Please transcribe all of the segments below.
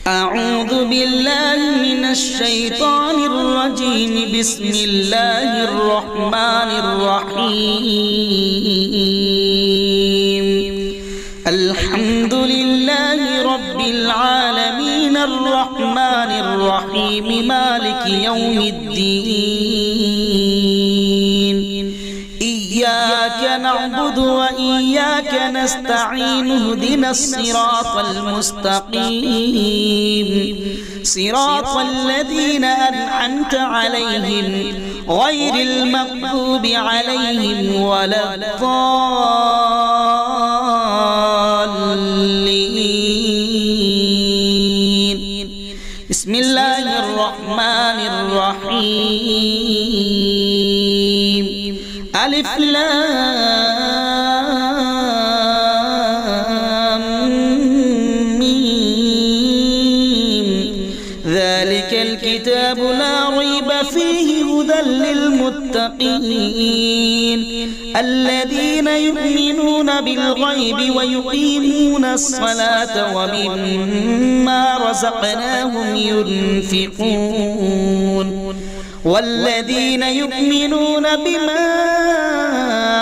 أعوذ بالله من الشيطان الرجيم. بسم الله الرحمن الرحيم. الحمد لله رب العالمين الرحمن الرحيم مالك يوم الدين. إياك نعبد وإياك نستعين. اهدنا الصراط المستقيم صراط الذين أنعمت عليهم غير المغضوب عليهم ولا الضالين. بسم الله الرحمن الرحيم. ألف لام ميم. ذلك الكتاب لا ريب فيه هدى للمتقين الذين يؤمنون بالغيب ويقيمون الصلاة ومما رزقناهم ينفقون والذين يؤمنون بما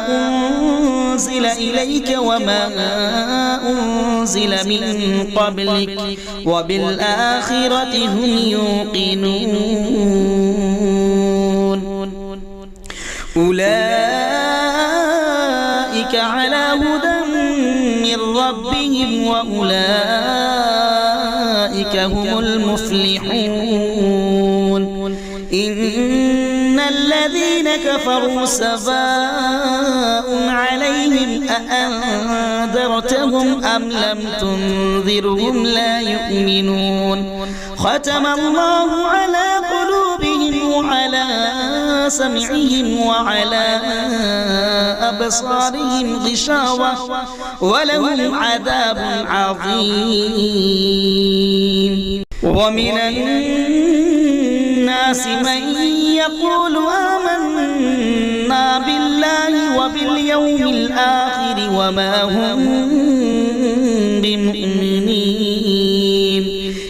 أنزل إليك وما أنزل من قبلك وبالآخرة هم يوقنون. أولئك على هدى من ربهم وأولئك هم المفلحون. إن الذين كفروا سواء عليهم أأنذرتهم أم لم تنذرهم لا يؤمنون. ختم الله على قلوبهم وعلى سمعهم وعلى أبصارهم غشاوة ولهم عذاب عظيم. ومن الناس من يقول آمنا بالله وباليوم الآخر وما هم بمؤمنين.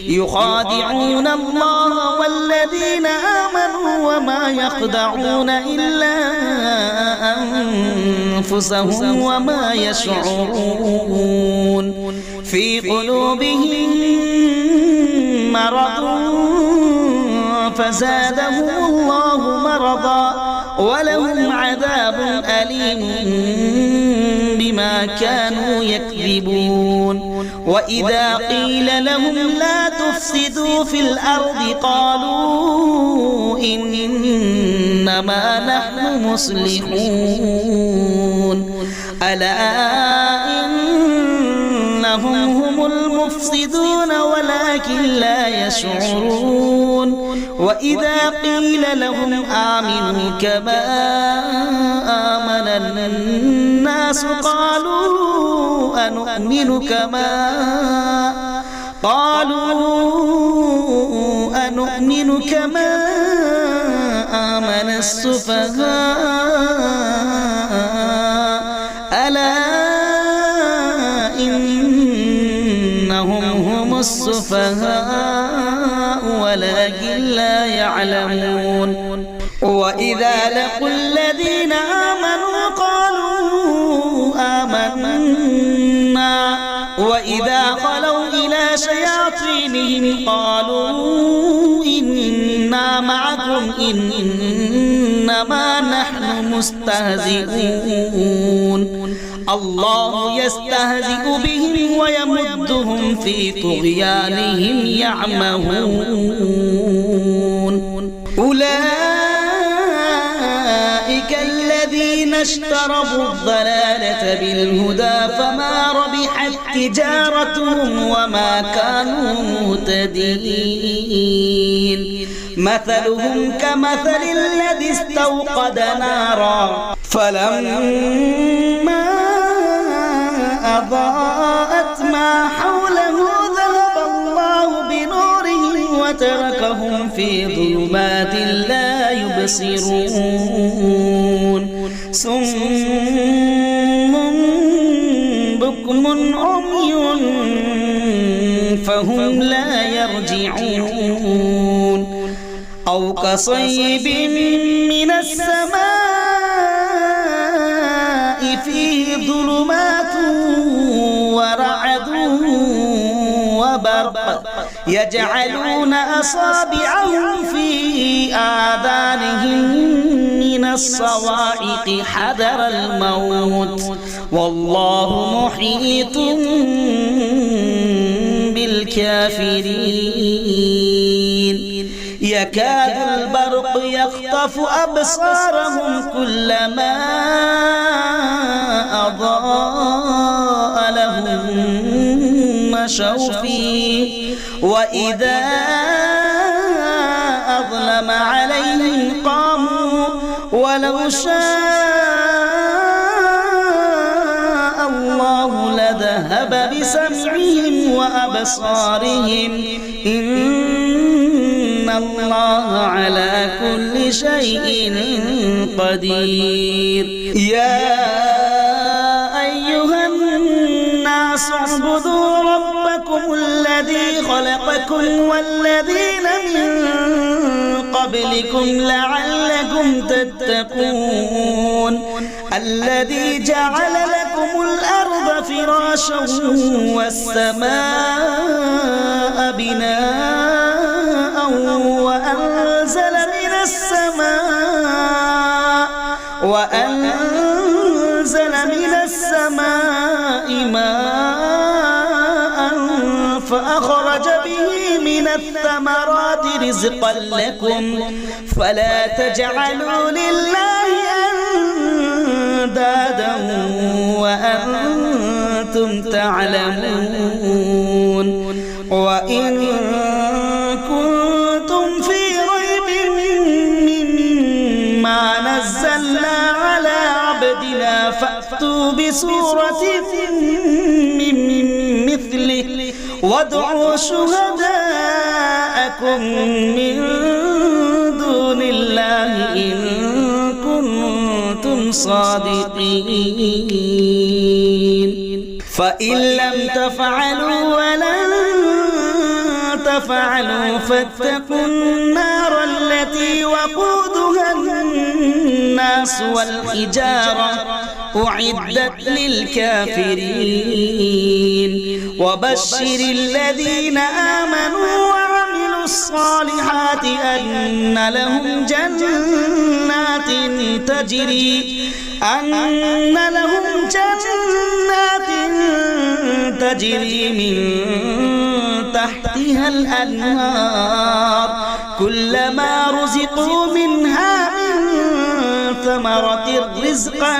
يخادعون الله والذين آمنوا وما يخدعون إلا أنفسهم وما يشعرون. في قلوبهم مرض فزادهم الله مرضا ولهم عذاب أليم بما كانوا يكذبون. وإذا قيل لهم لا تفسدوا في الأرض قالوا إنما نحن مصلحون. ألا إنهم هم المفسدون ولكن لا يشعرون. وإذا قيل لهم آمنوا كما آمن الناس قالوا أنؤمن كما آمن السفهاء. ألا إنهم هم السفهاء ولكن لا يعلمون. وإذا لقوا الذين آمنوا قالوا آمنا وإذا خلوا إلى شياطينهم قالوا إنا معكم إنما نحن مستهزئون. الله يستهزئ بهم ويمدهم في طغيانهم يعمهون. أولئك الذين اشتروا الضلالة بالهدى فما ربحت تجارتهم وما كانوا مهتدين. مثلهم كمثل الذي استوقد نارا فلما أضاءت ما حوله ذهب الله بنورهم وتركهم في ظلمات لا يبصرون. صم بكم عمي فهم لا يرجعون أو كصيب من السماء فيه ظلمات ورعد وبرق يجعلون أصابعهم في آذانهم من الصواعق حذر الموت والله محيط بالكافرين يكاد البرق يخطف أبصارهم كلما أضاء لهم مشوا فيه وإذا أظلم عليهم قاموا ولو شاء الله لذهب بسمعهم وأبصارهم إن الله على كل شيء قدير يا أيها الناس اعبدوا ربكم الذي خلقكم والذين من قبلكم لعلكم تتقون الذي جعل لكم الأرض فراشا والسماء بناء وأنزل من السماء ماء فأخرج به من الثمرات رزقا لكم فلا تجعلوا لله أندادا وأنتم تعلمون وإن كنتم في ريب مما نزلنا على عبدنا فأتوا بسورة من مثله وادعوا شهداءكم من دون الله إن كنتم صادقين فإن لم تفعلوا ولن تفعلوا فاتقوا النار التي وقودها الناس والحجارة أعدت للكافرين وبشر الذين آمنوا وعملوا الصالحات أن لهم جنات تجري من تحتها الأنهار كلما رزقوا منها من ثمرة رزقا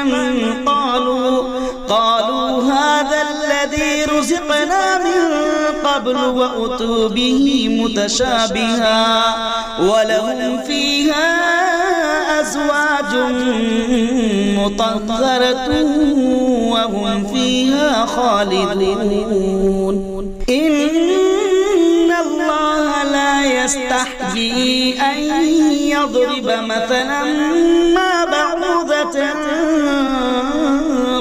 قالوا هذا الذي رزقنا من قبل وأتوا به متشابها ولهم فيها أزواج مطهرة وهم فيها خالدون إن الله لا يستحيي أن يضرب مثلا ما بعوضة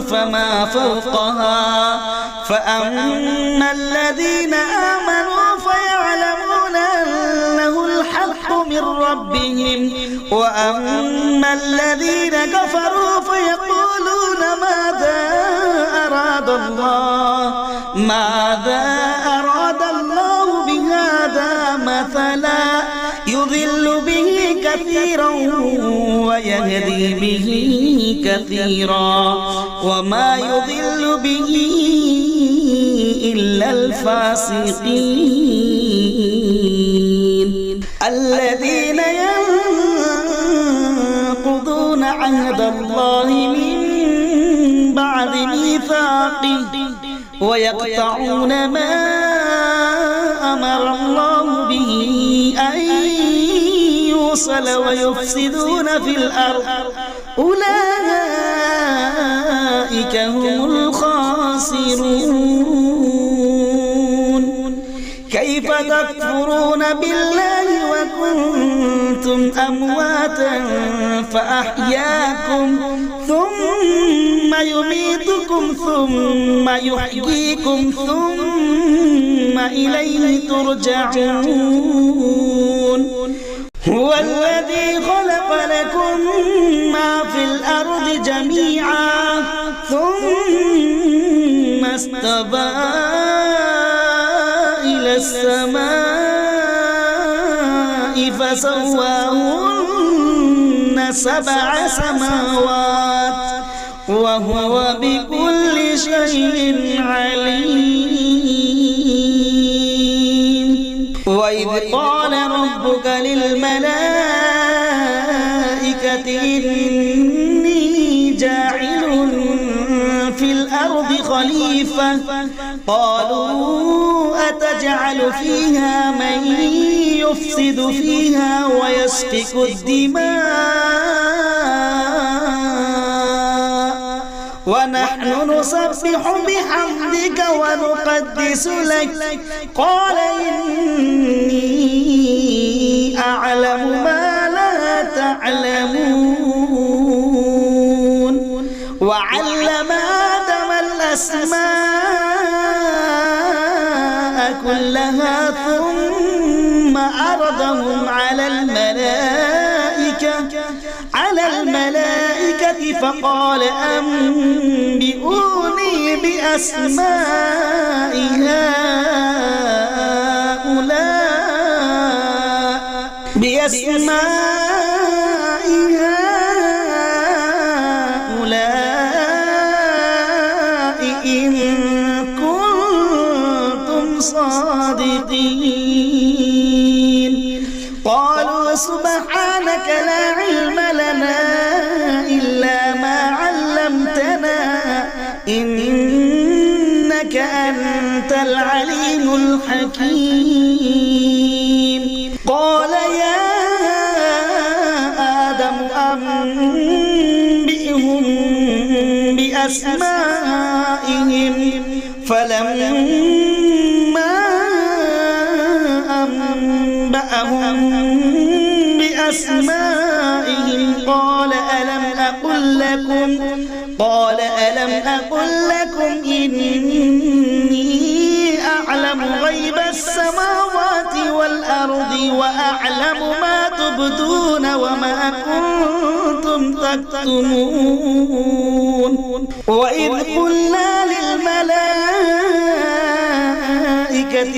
فما فوقها فأما الذين آمنوا فيعلمون أنه الحق من ربهم وأما الذين كفروا فيقولون ماذا أراد الله بهذا مثلا يضل به كثيرا ويهدي به كثيرا وما يضل به إلا الفاسقين الذين ينقضون عهد الله من بعد ميثاقه ويقطعون ما أمر الله به أن يوصل ويفسدون في الأرض أولئك هم الخاسرون كيف تكفرون بالله وكنتم أمواتا فأحياكم ثم ثم يميتكم ثم يحييكم ثم إليه ترجعون هو الذي خلق لكم ما في الأرض جميعا ثم استوى إلى السماء فسواهن 7 سماوات وهو بكل شيء عليم وإذ قال ربك للملائكة إني جاعل في الأرض خليفة قالوا أتجعل فيها من يفسد فيها ويسفك الدماء ونحن نسبح بحمدك ونقدس لك قال إني أعلم ما لا تعلمون وعلم آدم الأسماء كلها ثم عرضهم على الملائكة فقال أنبئوني بأسماء هؤلاء إن كنتم صادقين قالوا سبحانك لا علم لنا إلا ما علمتنا إنك أنت العليم الحكيم قال يا آدم أنبئهم بأسمائهم فلما أنبأهم بأسمائهم قال ألم أقل لكم إني أعلم غيب السماوات والأرض وأعلم ما تبدون وما كنتم تكتمون وإذ قلنا للملائكة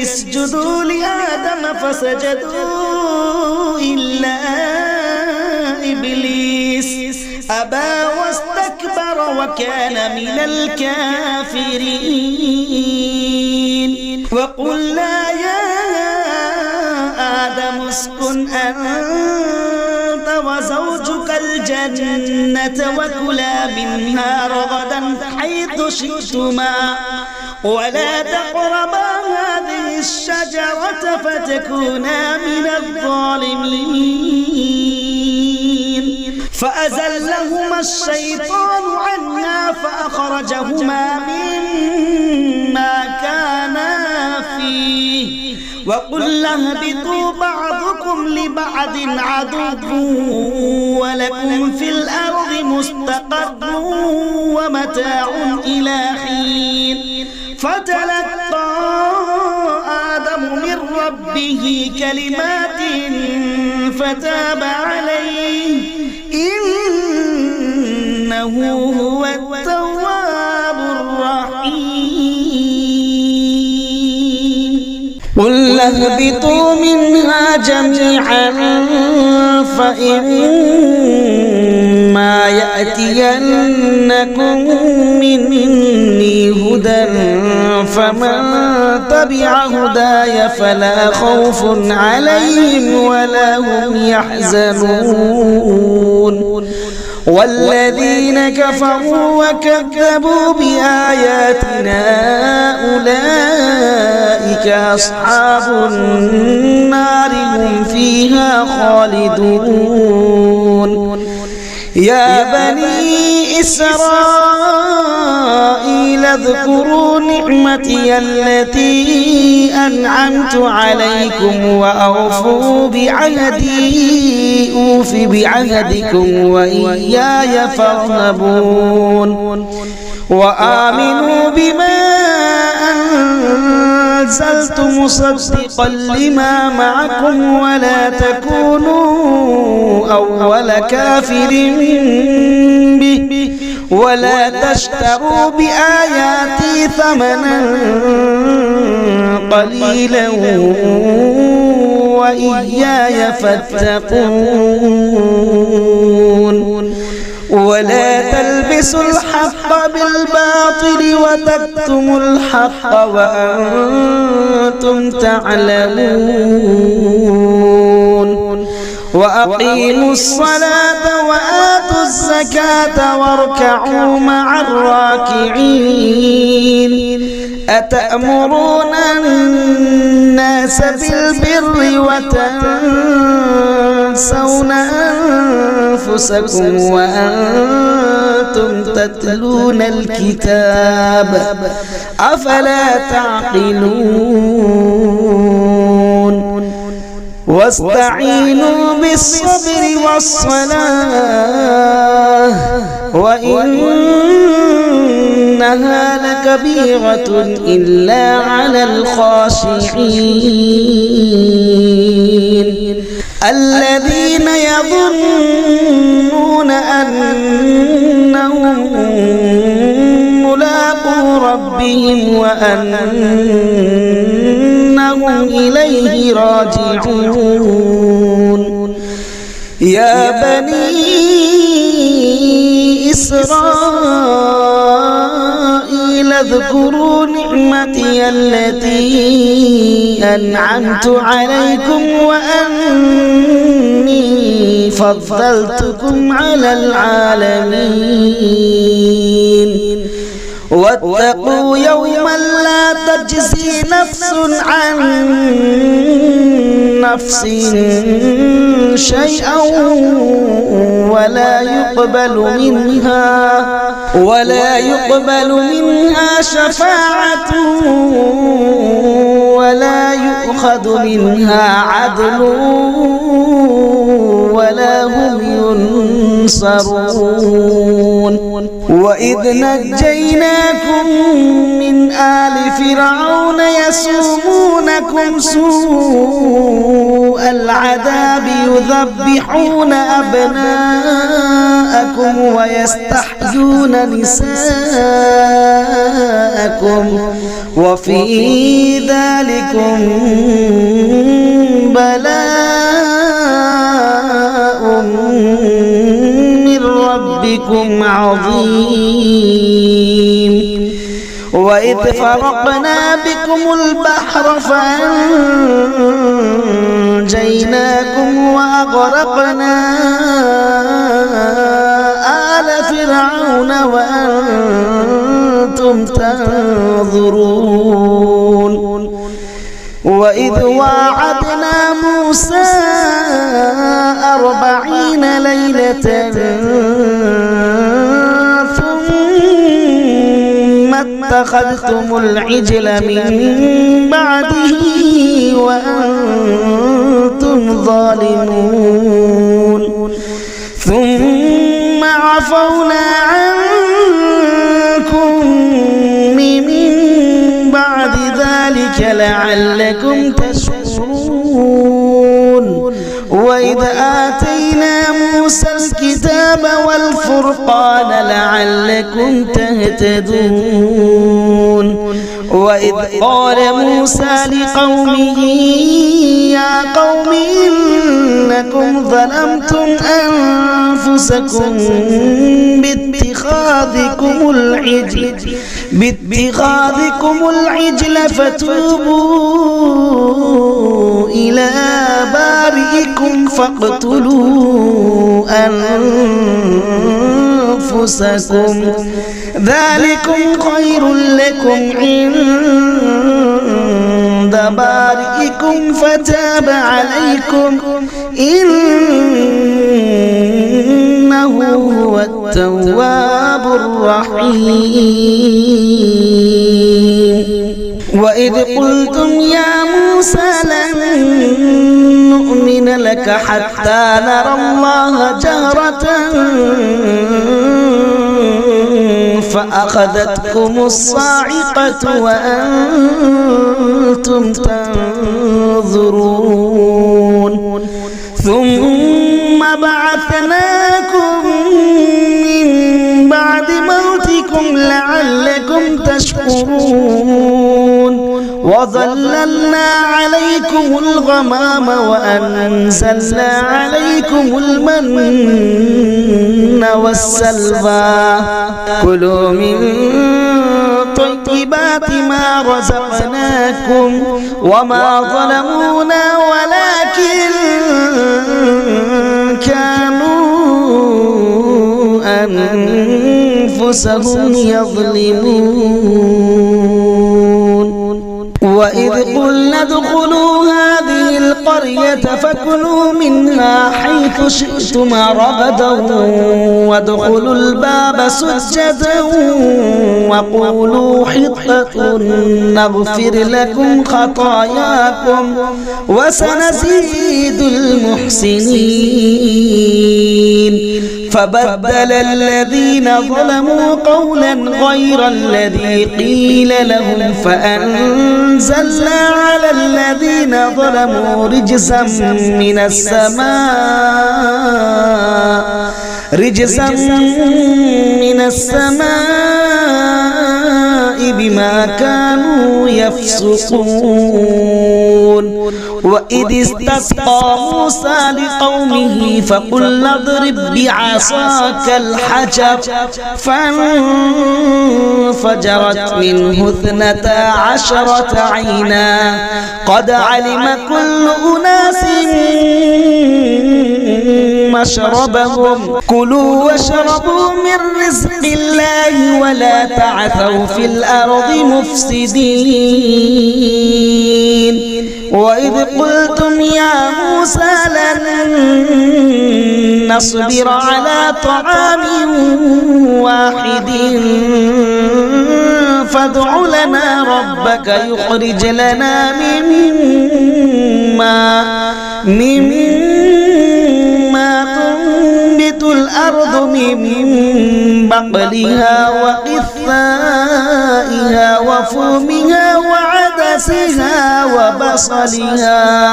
اسجدوا لآدم فسجدوا إلا إبليس أبى واستكبر وكان من الكافرين وقلنا يا آدم اسكن أنت وزوجك الجنة وكلا منها رغدا حيث شئتما ولا تقربا هذه الشجرة فتكونا من الظالمين فأزلهما الشيطان عنها فأخرجهما مما كانا فيه وقلنا اهبطوا بعضكم لبعض عدو ولكم في الأرض مستقر ومتاع إلى حين فتلقى آدم من ربه كلمات فتاب عليه إنه هو التواب الرحيم قل اهبطوا منها جميعا فإما يأتينكم مني هدى فمن تبع هداي فلا خوف عليهم ولا هم يحزنون والذين كفروا وكذبوا بآياتنا أولئك أصحاب النار هم فيها خالدون يا بني إسرائيل اذكروا نعمتي التي أنعمت عليكم وأوفوا بعهدي أوف بعهدكم وإياي فارهبون وآمنوا بما أنزلت مصدقا لما معكم ولا تكونوا أول كافر به ولا تشتروا بآياتي ثمنا قليلا وإياي فاتقون ولا تلبسوا الحق بالباطل وتكتموا الحق وأنتم تعلمون وأقيموا الصلاة وآتوا الزكاة واركعوا مع الراكعين أتأمرون الناس بالبر وتنسون أنفسكم وأنتم تتلون الكتاب أفلا تعقلون واستعينوا بالصبر والصلاة وإنها لكبيرة إلا على الخاشعين الذين يظنون أنهم ملاقو ربهم وأنهم إليه راجعون يا بني إسرائيل اذكروا نعمتي التي أنعمت عليكم وأني فضلتكم على العالمين واتقوا يوما لا تجزي نفس عن نفس شيئا ولا يقبل منها شفاعة ولا يؤخذ منها عدل ولا هم ينصرون وإذ نجيناكم من آل فرعون يسومونكم سوء العذاب يذبحون أبناءكم ويستحيون نساءكم وفي ذلكم بلاء من ربكم عظيم وإذ فرقنا بكم البحر فأنجيناكم وأغرقنا آل فرعون وأنتم تنظرون وإذ واعدنا موسى 40 ليلة ثم اتخذتم العجل من بعده وأنتم ظالمون ثم عفونا عنكم من بعد ذلك لعلكم تشكرون وإذ آتينا موسى الكتاب والفرقان لعلكم تهتدون وإذ قال موسى لقومه يا قوم إنكم ظلمتم أنفسكم باتخاذكم العجل فتوبوا إلى بارئكم فاقتلوا أنفسكم ذلكم خير لكم عند بارئكم فتاب عليكم إنه إنه هو التواب الرحيم وإذ قلتم يا موسى لن نؤمن لك حتى نرى الله جهرة فأخذتكم الصاعقة وأنتم تنظرون ثم بعثناكم من بعد موتكم لعلكم تشكرون وظللنا عليكم الغمام وأنزلنا عليكم المن والسلوى كلوا من طيبات ما رزقناكم وما ظلمونا ولكن كانوا أنفسهم يظلمون وإذ قلنا ادخلوا هذه القرية فكلوا منها حيث شئتم رغدا وادخلوا الباب سجدا وقولوا حطة نغفر لكم خطاياكم وسنزيد المحسنين فبدل الذين ظلموا قولا غير الذي قيل لهم فأنزلنا على الذين ظلموا رجزا من السماء بما كانوا يفسقون وإذ استسقى موسى لقومه فقلنا اضرب بعصاك الحجر فانفجرت منه 12 عينا قد علم كل أناس مشربهم كلوا واشربوا من رزق الله ولا تعثوا في الأرض مفسدين وإذ قلتم يا موسى لن نصبر على طعام واحد فادع لنا ربك يخرج لنا مما تنبت الأرض من بقلها وقثائها وفومها وعدسها وبصلها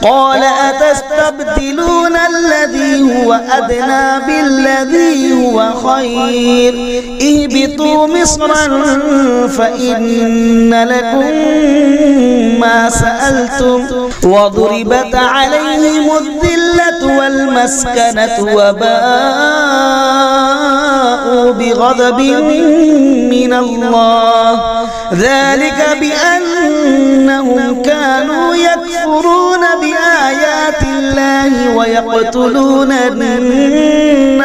قال أتستبدلون الذي هو أدنى بالذي هو خير اهبطوا مصرا فإن لكم ما سألتم وضربت عليهم الذلة والمسكنة وباءوا بغضب من الله ذلك بأنهم كانوا يكفرون بآيات الله ويقتلون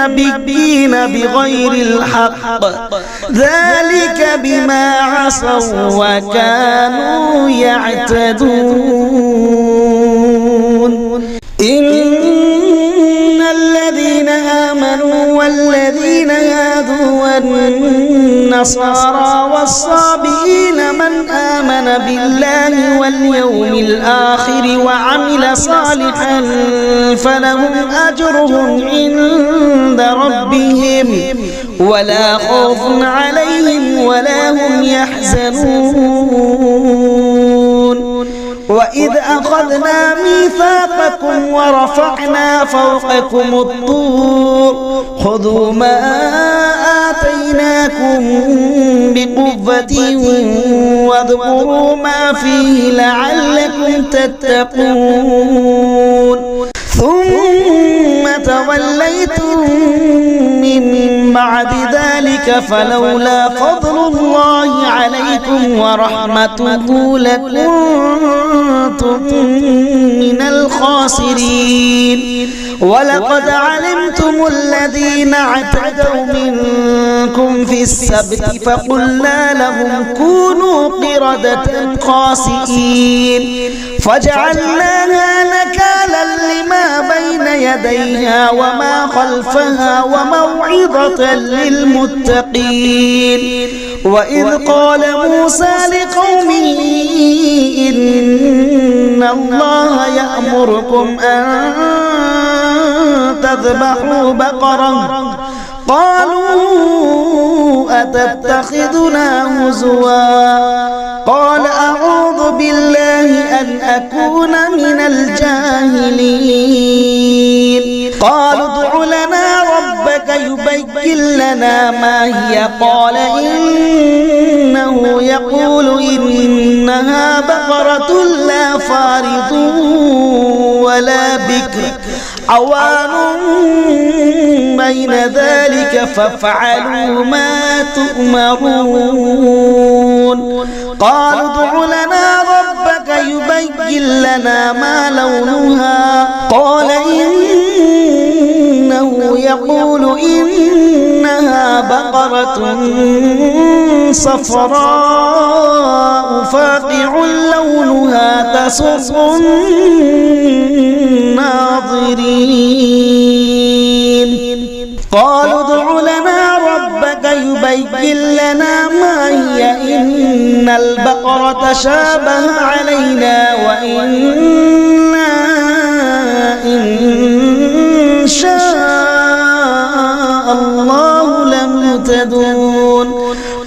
النبيين بغير الحق ذلك بما عصوا وكانوا يعتدون إن الذين آمنوا والذين هادوا والنصارى والصابئين من آمن بالله واليوم الآخر وعمل صالحا فلهم أجرهم عند ربهم ولا خوف عليهم ولا هم يحزنون وإذ أخذنا ميثاقكم ورفعنا فوقكم الطور خذوا ما آتيناكم بقوة واذكروا ما فيه لعلكم تتقون ثم توليتم من بعد ذلك فلولا فضل الله عليكم ورحمته لكنتم من الخاسرين ولقد علمتم الذين اعتدوا منكم في السبت فقلنا لهم كونوا قردة خاسئين فجعلناها نكالا لما بين يديها وما خلفها وموعظة للمتقين. وإذ قال موسى لقومه إن الله يأمركم أن تذبحوا بقرة قالوا أتتخذنا هزوا قال أعوذ بالله أن أكون من الجاهلين. قالوا ادع لنا ربك يبين لنا ما هي قال إنه يقول إنها بقرة لا فارض ولا بكر عوان بين ذلك فافعلوا ما تؤمرون. قالوا ادع لنا ربك يبين لنا ما لونها قال إنه يقول إنها بقرة صفراء فاقع لونها تسر الناظرين. قالوا ادع لنا ربك يبين لنا ما هي إن البقرة شابه علينا وإنا إن شاء الله لمهتدون.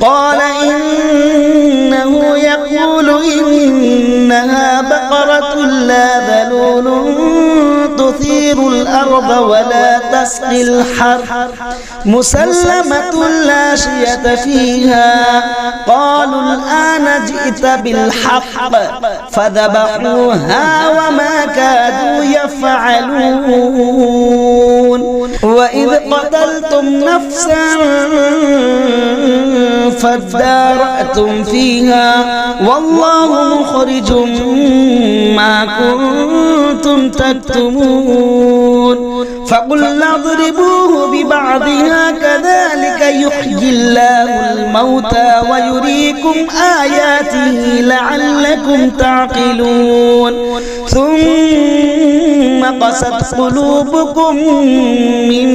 قال إنه يقول إنها بقرة لا ذلول تثير الأرض ولا تسقي الحرث مسلمة لا شية فيها. قالوا الآن جئت بالحق فذبحوها وما كادوا يفعلون. وإذ قتلتم نفسا فادارأتم فيها والله مخرج ما كنتم تكتمون. فقلنا اضربوه ببعضها كذلك يحيي الله الموتى ويريكم آياته لعلكم تعقلون. ثم قست قلوبكم من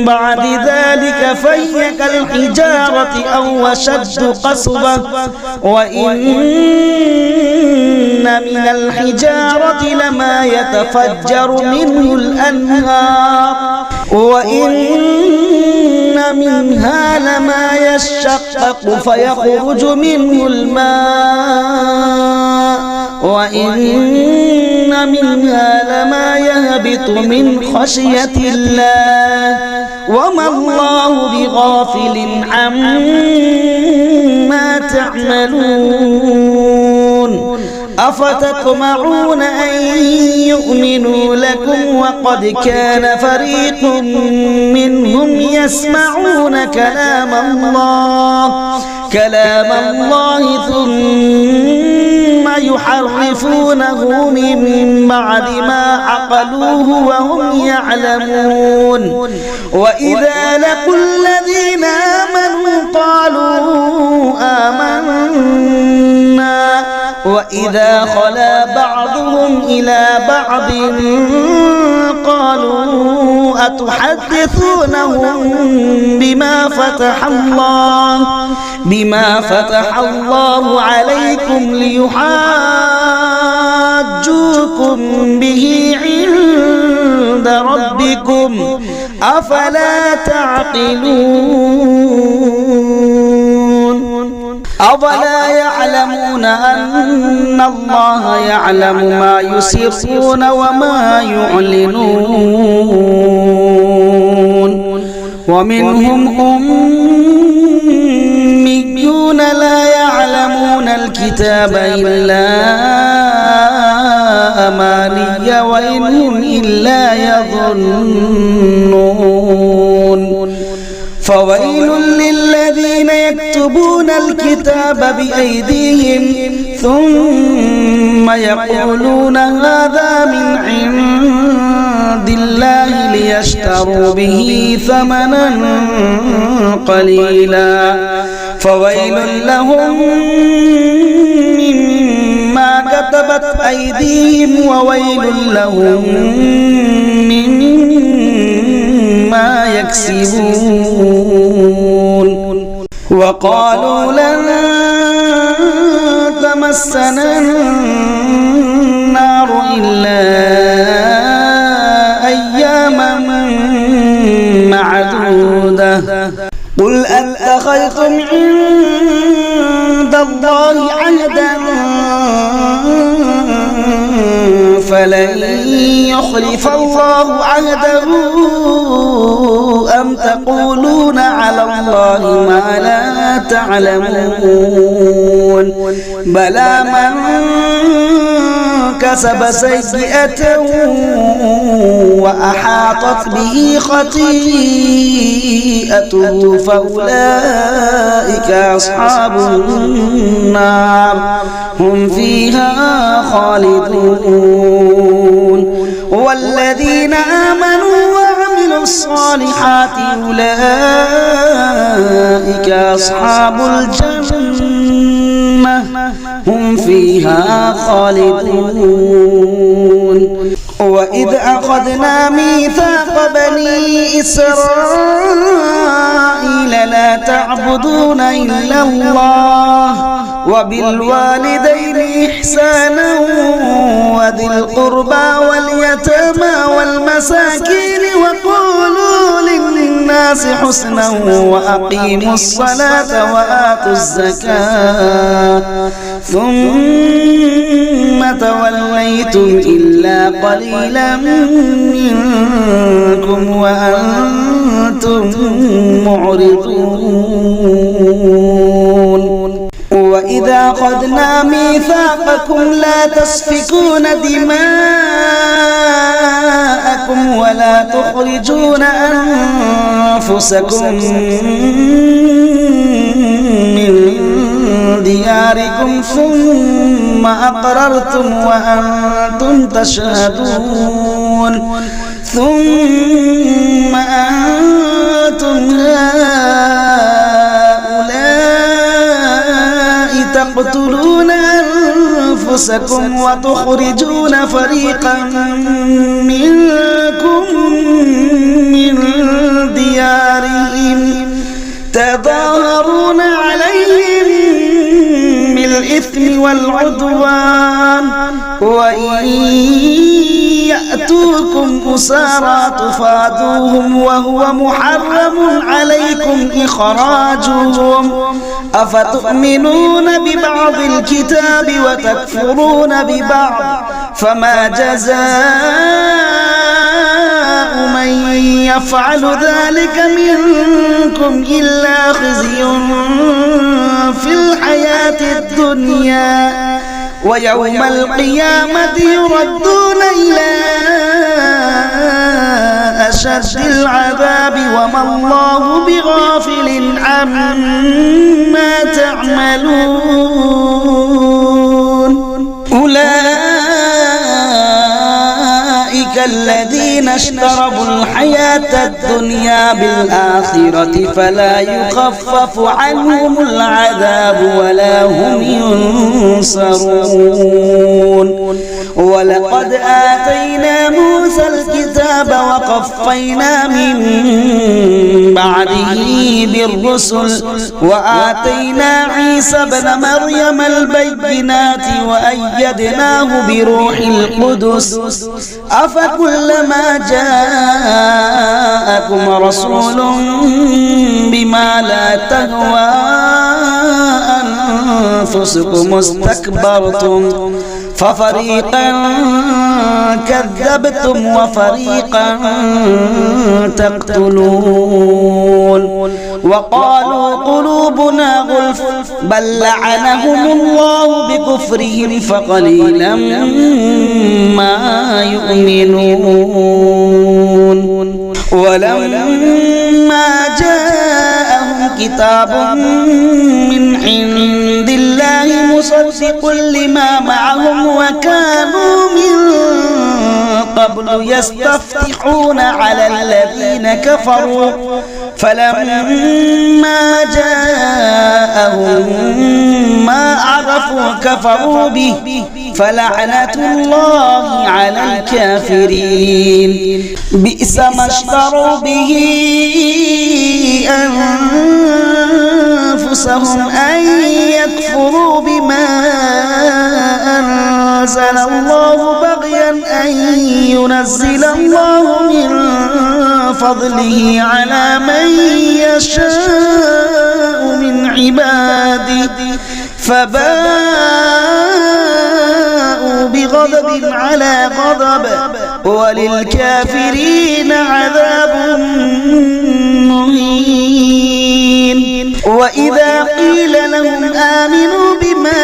بعد ذلك فهي كالحجارة أو أشد قسوة وإن من الحجارة لما يتفجر منه الأنهار وإن منها لما يشقق فيخرج منه الماء وإن منها لما يهبط من خشية الله وما الله بغافل عما تعملون. أفتطمعون أن يؤمنوا لكم وقد كان فريق منهم يسمعون كلام الله ثم يحرفونه من بعد ما عقلوه وهم يعلمون. وإذا لقوا الذين آمنوا قالوا آمنا وإذا خلا بعضهم إلى بعض قالوا أتحدثونهم بما فتح الله عليكم ليحاجوكم به عند ربكم أفلا تعقلون. أولا يعلمون أن الله يعلم ما يسرون وما يعلنون. ومنهم أميون لا يعلمون الكتاب إلا أماني وإن هم إلا يظنون. فويل للذين يكتبون الكتاب بأيديهم ثم يقولون هذا من عند الله ليشتروا به ثمنا قليلا فويل لهم مما كتبت أيديهم وويل لهم مما يكسبون وقالوا لن تمسنا النار إلا أياما معدودة قل أتخذتم عند الله عهدا فلن يخلف الله عهده أم تقولون على الله ما لا تعلمون بلى من كسب سيئة وأحاطت به خطيئته فأولئك أصحاب النار هم فيها خالدون والذين آمنوا وعملوا الصالحات أولئك أصحاب الجنة هم فيها خالدون وإذ أخذنا ميثاق بني إسرائيل لا تعبدون إلا الله وبالوالدين إحسانا وذي القربى واليتامى والمساكين وقولوا للناس حسنا وأقيموا الصلاة وآتوا الزكاة ثم توليتم إلا قليلا منكم وأنتم معرضون وإذا أخذنا ميثاقكم لا تسفكون دماءكم ولا تخرجون أنفسكم من دياركم ثم أقررتم وأنتم تشهدون ثم أنتم تقتلون أنفسكم وتخرجون فريقا منكم من ديارهم تظاهرون عليهم بالإثم والعدوان وإن يأتوكم أسارى تفادوهم وهو محرم عليكم إخراجهم أفتؤمنون ببعض الكتاب وتكفرون ببعض فما جزاء من يفعل ذلك منكم إلا خزي في الحياة الدنيا ويوم القيامة يردون إلى أشد العذاب وما الله بغافل عما تعملون أولئك الذين اشتروا الحياة الدنيا بالآخرة فلا يخفف عنهم العذاب ولا هم ينصرون ولقد آتينا موسى الكتاب وقفينا من بعده بالرسل وآتينا عيسى ابن مريم البينات وأيدناه بروح القدس أفكلما جاءكم رسول بما لا تهوى أنفسكم استكبرتم ففريقا كذبتم وفريقا تقتلون وقالوا قلوبنا غلف بل لعنهم الله بكفرهم فقليلا ما يؤمنون ولما جاءهم كتاب من عند الله مصدق لما معهم وكانوا من قبل يستفتحون على الذين كفروا فلما جاءهم ما عرفوا كفروا به فلعنة الله على الكافرين بئس ما اشتروا به أنفسهم أن يكفروا بما أنزل الله بغيا أن ينزل الله من فضله على من يشاء من عباده فباءوا بغضب على غضب وللكافرين عذاب مهين وإذا قيل لهم آمنوا بما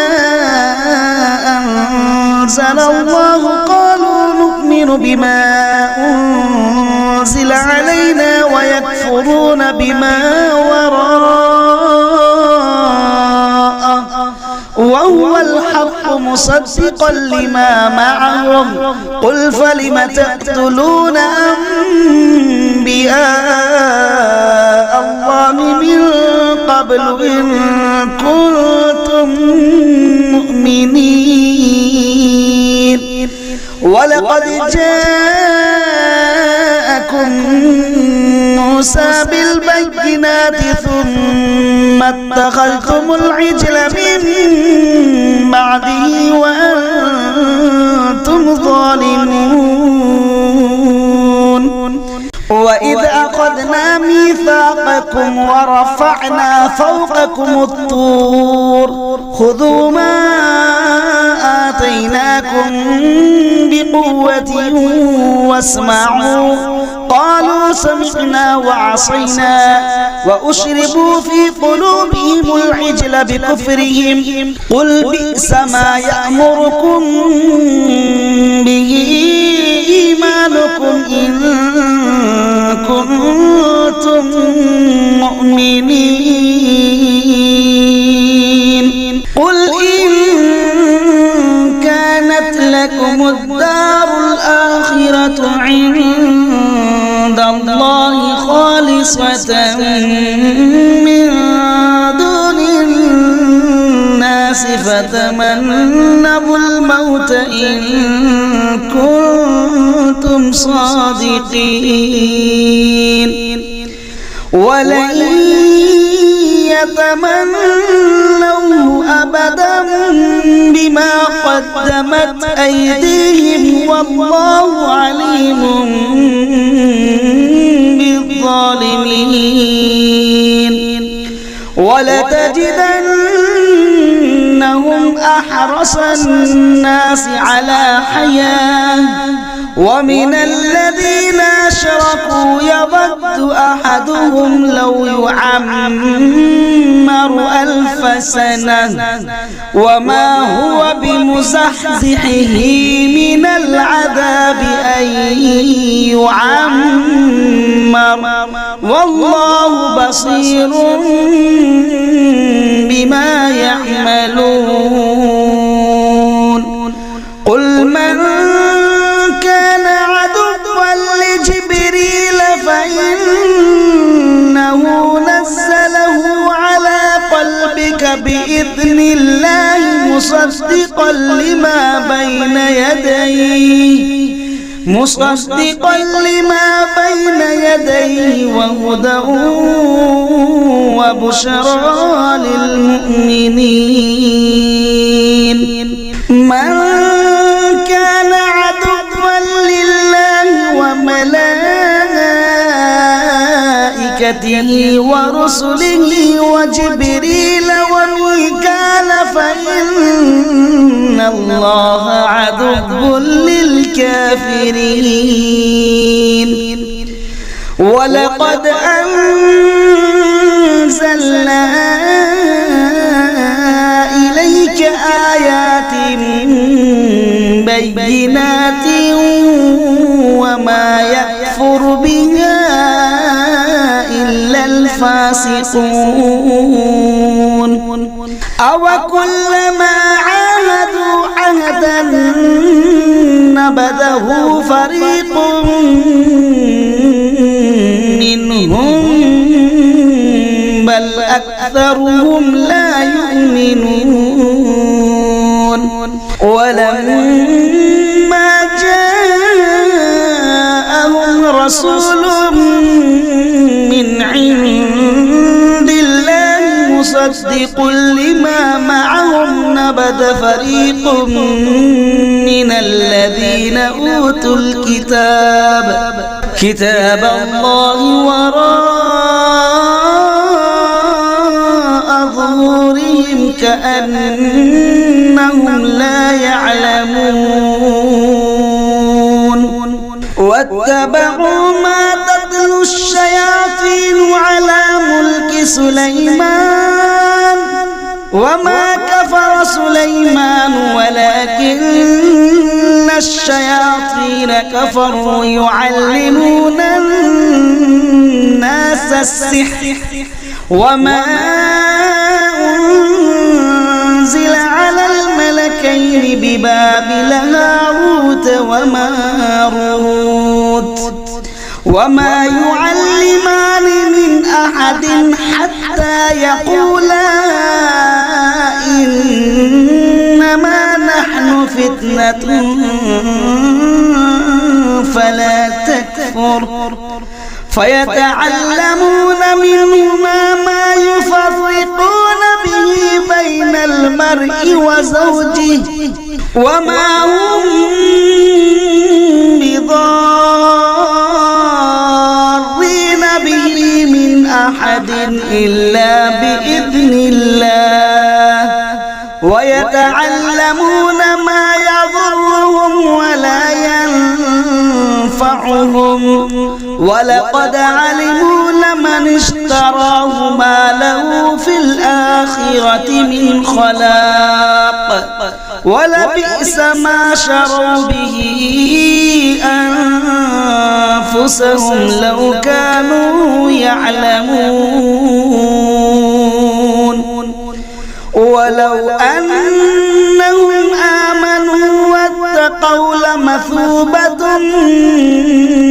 أنزل الله قالوا نؤمن بما أنزل علينا ويكفرون بما وراءه وهو الحق مصدقا لما معهم قل فلم تقتلون أنبياء الله من قبل إن كنتم مؤمنين ولقد جاءكم موسى بالبينات ثم اتخذتم العجل من بعده وأنتم ظالمون وإذ أخذنا ميثاقكم ورفعنا فوقكم الطور خذوا ما آتيناكم بقوة واسمعوا قالوا سمعنا وعصينا وأشربوا في قلوبهم العجل بكفرهم قل بئس ما يأمركم به إيمانكم إن كنتم مؤمنين قل إن كانت لكم الدار الآخرة عند الله خالصة من دون الناس فتمنوا الموت إن كنتم صادقين ولن يتمنوا أبدا بما قدمت أيديهم والله عليم بالظالمين ولتجدنهم أحرص الناس على حياة ومن الذين أشركوا يود أحدهم لو يعمر 1000 سنة وما هو بمزحزحه من العذاب أن يعمر والله بصير بما يعملون قل من كان عدوا لجبريل فإنه نزله على قلبك بإذن الله مصدقا لما بين يديه وهدى وبشرى للمؤمنين من كان عدوا لله وملائكته ورسله وجبريل وميكال فإن الله عدو للكافرين ولقد أنزلنا إليك آيات بينات وما يكفر بها إلا الفاسقون أوكلما عاهدوا عهدا نبذه فريق منهم أكثرهم لا يؤمنون ولما جاءهم رسول من عند الله مصدق لما معهم نبذ فريق من الذين أوتوا كتاب الله وراء ظهورهم كأنهم لا يعلمون واتبعوا ما تتلو الشياطين على ملك سليمان وما كفر سليمان ولكن الشياطين كفروا يعلمون الناس السحر وما أنزل على الملكين ببابل هاروت وماروت وما يعلمان من أحد حتى يقولا إنما نحن فتنة فلا تكفر فيتعلمون منهما ما يفرقون به بين المرء وزوجه وما هم بضارين به من أحد إلا بإذن الله ويتعلمون ما يضرهم ولا ينفعهم ولقد علموا لمن اشتراه ما له في الآخرة من خلاق ولبئس ما شروا به أنفسهم لو كانوا يعلمون ولو أنهم آمنوا واتقوا لمثوبة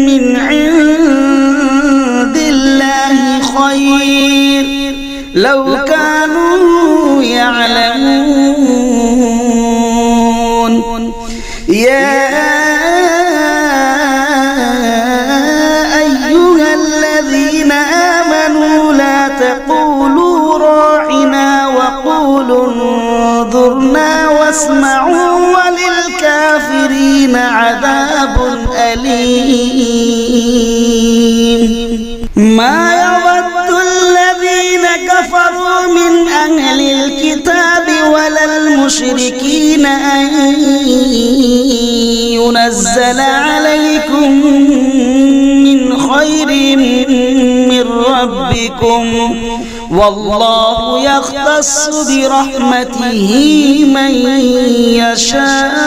من عند الله خير لو كانوا يعلمون يا أيها الذين آمنوا لا تقولوا راعنا وقولوا انظرنا واسمعوا وللكافرين عذاب أليم ما يود الذين كفروا من أهل الكتاب ولا المشركين أن ينزل عليكم من خير من ربكم والله يختص برحمته من يشاء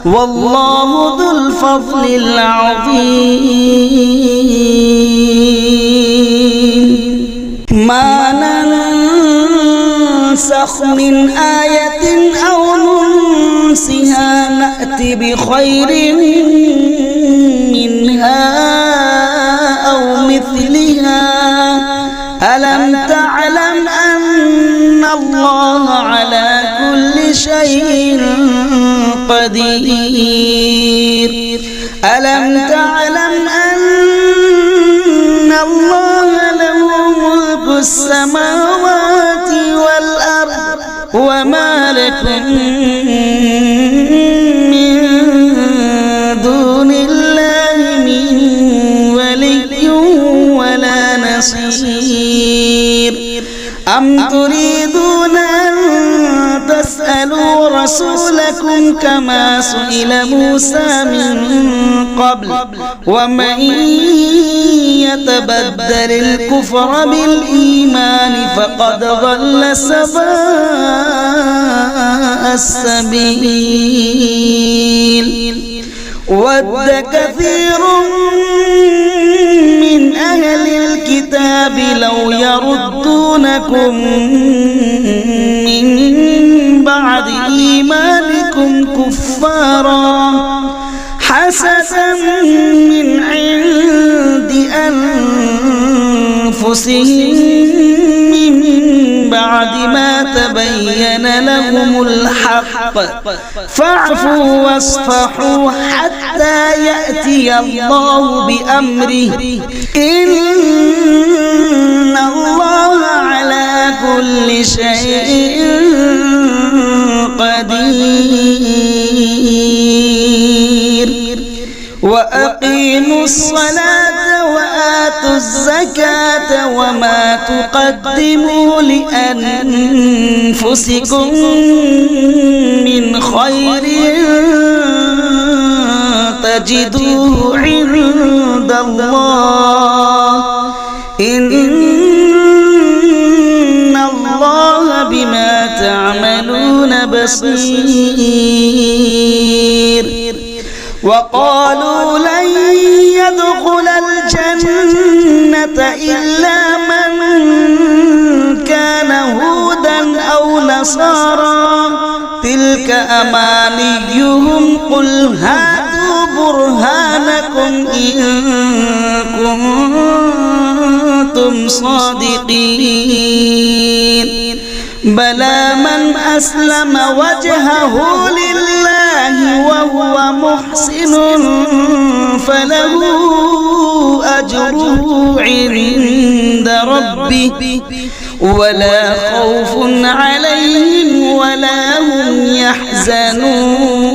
والله ذو الفضل العظيم ما ننسخ من آية أو ننسها نأت بخير منها أو مثلها ألم تعلم أن الله على كل شيء قدير ألم تعلم أن الله له ملك السماوات والأرض وما لكم من دون الله من ولي ولا نصير أم تريدون أن تسألوا رسولكم كما سئل موسى من قبل ومن يتبدل الكفر بالإيمان فقد ضل سواء السبيل ود كثير من أهل الكتاب لو يردونكم من بعد إيمانكم كفارا حسدا من عند أنفسهم من بعد ما تبين لهم الحق فاعفوا واصفحوا حتى يأتي الله بأمره إن الله على كل شيء قدير وأقيموا الصلاة وآتوا الزكاة وما تقدموا لأنفسكم من خير تجدوه عند الله إن الله بما تعملون بصير وقالوا لن يدخل الجنة إلا من كان هودا أو نصارى تلك أمانيهم قل هاتوا برهانكم إن كنتم صادقين بلى من أسلم وجهه لله وهو محسن فله أجره عند ربه ولا خوف عليهم ولا هم يحزنون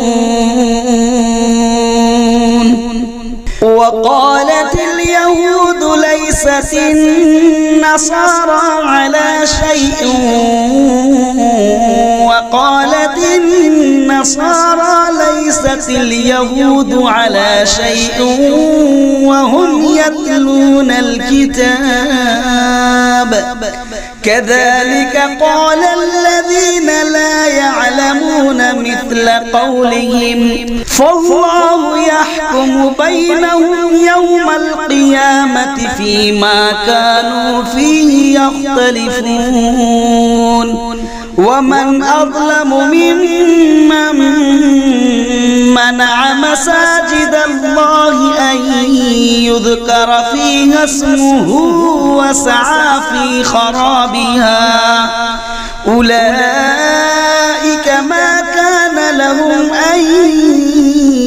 وقالت اليهود ليست النصارى على شيء وقالت النصارى ليست اليهود على شيء وهم يتلون الكتاب كذلك قال الذين لا يعلمون مثل قولهم فالله يحكم بينهم يوم القيامة فيما كانوا فيه يختلفون ومن أظلم ممن منع مساجد الله أن يذكر فيها اسمه وسعى في خرابها أولئك ما كان لهم أن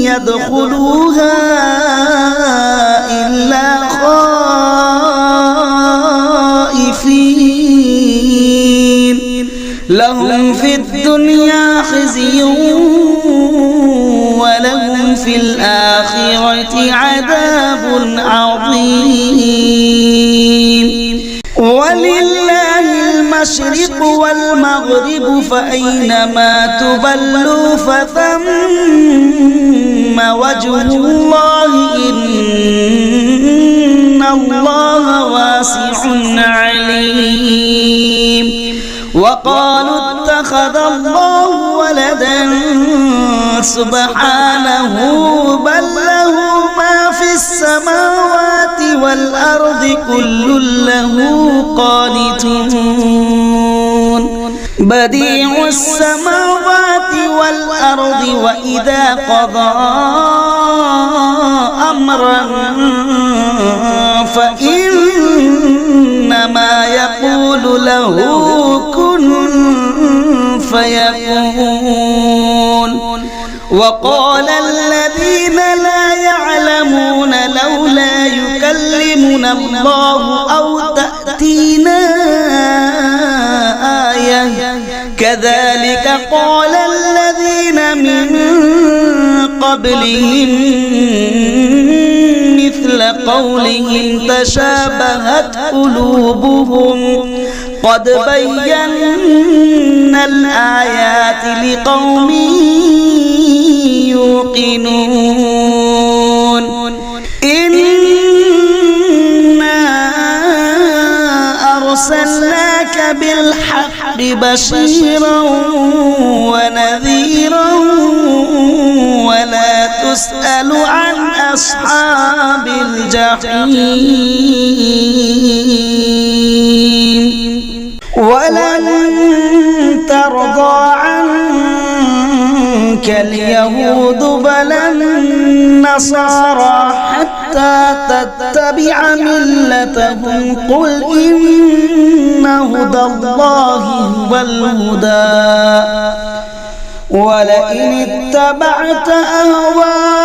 يدخلوها إلا خائفين لهم في الدنيا خزي ولهم في الآخرة عذاب عظيم ولله المشرق والمغرب فأينما تولوا فثم وجه الله إن الله واسع عليم وقالوا اتخذ الله ولدا سبحانه بل له ما في السماوات والأرض كل له قانتون بديع السماوات والأرض وإذا قضى أمرا فإنما يقول له كن فيكون وقال الذين لا يعلمون لولا يكلمنا الله أو تأتينا آية كذلك قال الذين من قبلهم مثل قولهم تشابهت قلوبهم قد بينا الآيات لقوم يوقنون إنا أرسلناك بالحق بشيرا ونذيرا ولا تسأل عن أصحاب الجحيم ولن ترضى عنك اليهود بل النصارى حتى تتبع ملتهم قل إن هدى الله هو الهدى ولئن اتبعت أهواءهم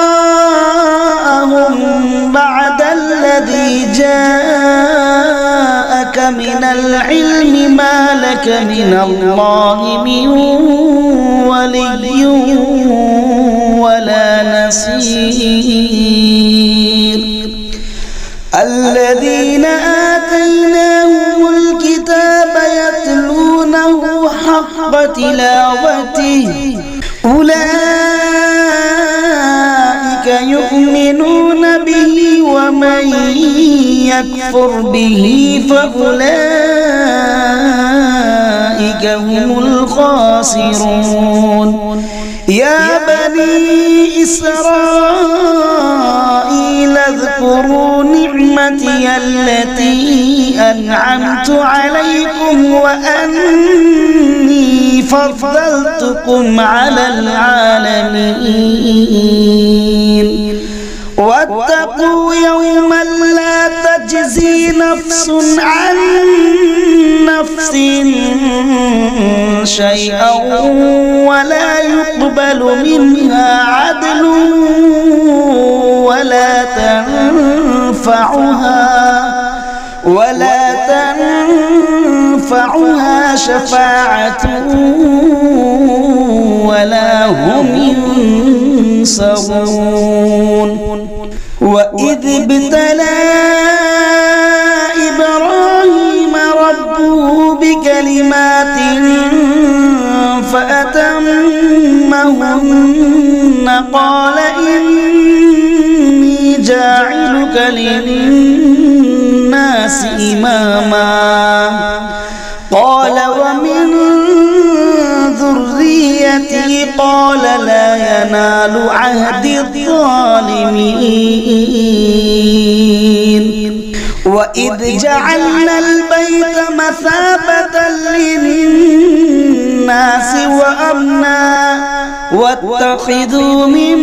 بعد الذي جاءك من العلم ما لك من الله من ولي ولا نصير الذين آتيناهم الكتاب يتلونه حق تلاوته أولئك يؤمنون به ومن يكفر به فأولئك هم الخاسرون يا بني إسرائيل اذكروا نعمتي التي أنعمت عليكم وأني فضلتكم على العالمين واتقوا يوما لا تجزي نفس عن نفس شيئا ولا يقبل منها عدل ولا تنفعها شفاعة ولا هم ينصرون وإذ ابتلى إبراهيم ربه بكلمات فأتمهن قال إني جاعلك للناس إماما قال ومن ذريتي قال لا ينال عهد الظالمين وإذ جعلنا البيت مثابة للناس وأمنا واتخذوا من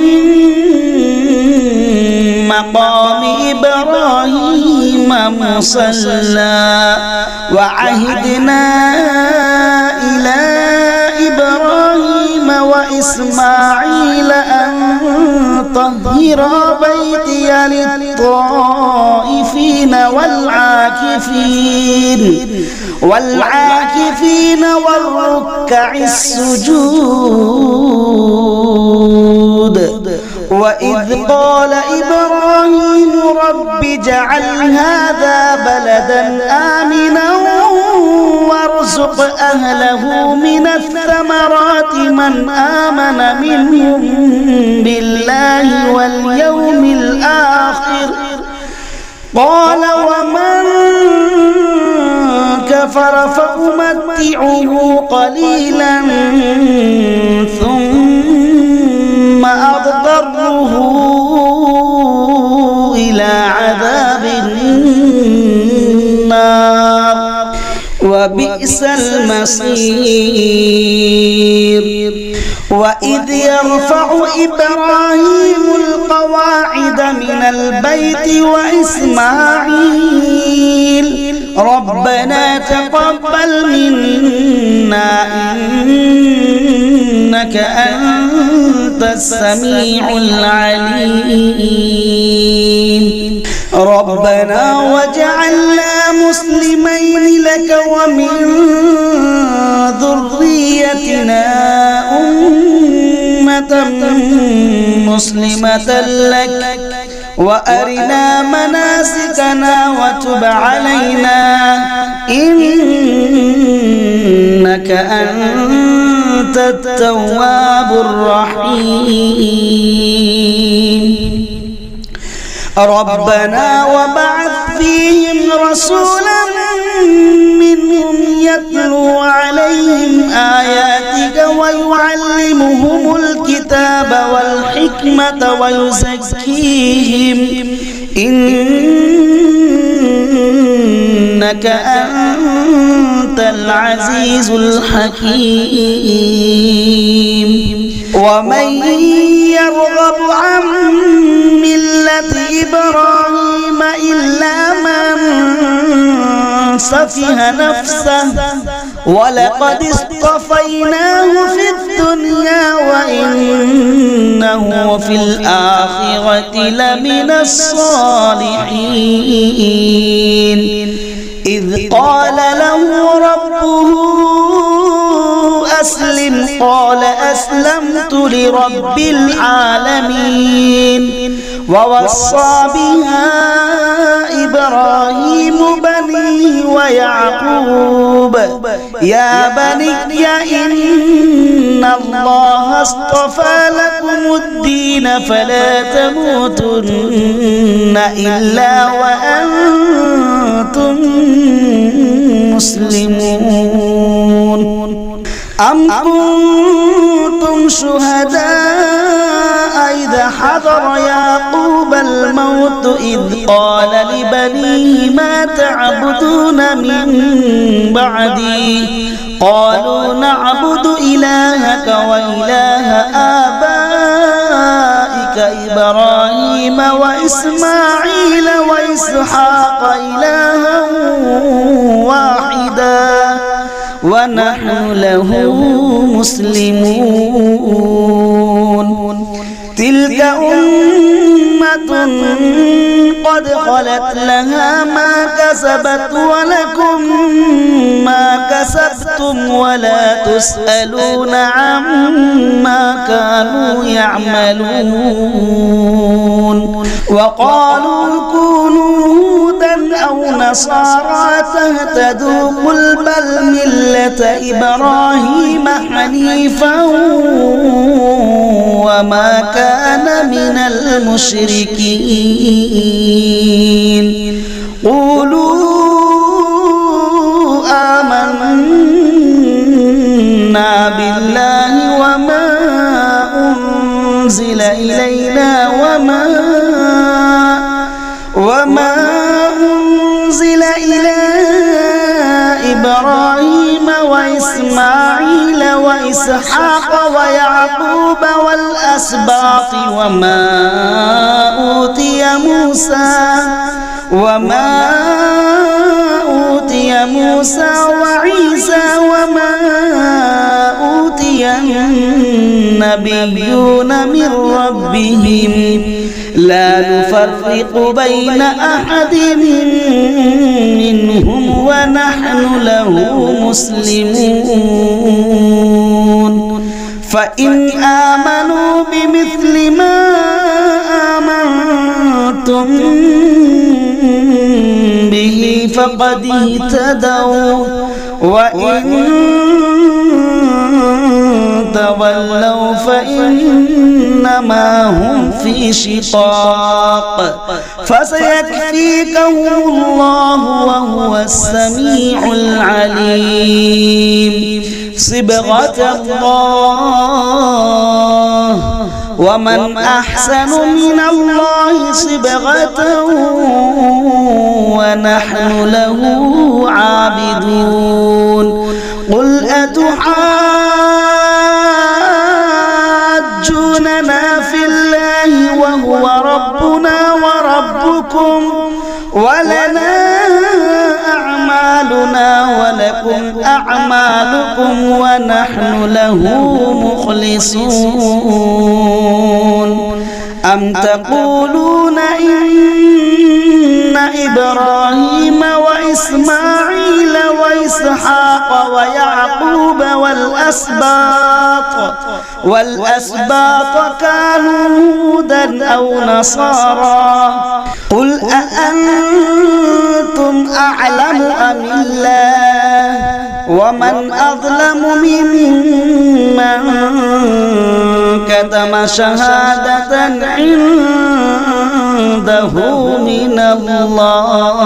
مقام إبراهيم مصلى وعهدنا إلى إبراهيم وإسماعيل أن طهر بيتي للطائفين والعاكفين والركع السجود وإذ قال إبراهيم رب اجعل هذا بلدا آمنا وارزق أهله من الثمرات من آمن منهم بالله واليوم الآخر قال ومن كفر فأمتعه قليلا ثم أضطره إلى عذاب النار وبئس المصير وإذ يرفع إبراهيم القواعد من البيت وإسماعيل ربنا تقبل منا إنك أنت السميع العليم ربنا وجعلنا مسلمين لك ومن ذريتنا أمة مسلمة لك وأرنا مناسكنا وتب علينا إنك أنت التواب الرحيم ربنا وبعث فيهم رسولا منهم يتلو عليهم آياتك ويعلمهم الكتاب والحكمة ويزكيهم إنك أنت العزيز الحكيم ومن يرغب عن ملة إبراهيم إلا من سفه نفسه ولقد اصطفيناه في الدنيا وإنه في الآخرة لمن الصالحين إذ قال له ربه أسلم قال أسلمت لرب العالمين ووصى بها إبراهيم بنيه ويعقوب يا بني إن الله اصطفى لكم الدين فلا تموتن إلا وأنتم مسلمون أم كنتم شهداء إذا حضر يعقوب الموت إذ قال لبنيه ما تعبدون من بعدي قالوا نعبد إلهك وإله آبائك إبراهيم وإسماعيل وإسحاق إلها واحدا ونحن له مسلمون تلك أمة قد خلت لها ما كسبت ولكم ما كسبتم ولا تسألون عما كانوا يعملون وقالوا كونوا هودا أو نصارى تهتدوا قل بل ملة إبراهيم حنيفا وما كان من المشركين قولوا آمنا بالله وما أنزل إلينا وما أنزل إلى إبراهيم وإسماعيل وإسحاق ويعقوب والأسباط وما أوتي موسى وعيسى وما أوتي النبيون من ربهم لا نفرق بين أحد منهم ونحن له مسلمون فإن آمنوا بمثل ما آمنتم به فقد اهتدوا وإن تولوا فإنما هم في شقاق فسيكفيكهم الله وهو السميع العليم صبغة الله ومن أحسن من الله صبغة ونحن له عابدون قل أتحاجوننا في الله وهو ربنا وربكم ولنا أعمالنا ولكم أعمالكم ونحن له مخلصون أم تقولون إن إبراهيم وإسماعيل وإسحاق ويعقوب والأسباط كانوا هودا أو نصارى قل أأنتم أعلم أم الله ومن أظلم ممن كتم شهادة عنده من الله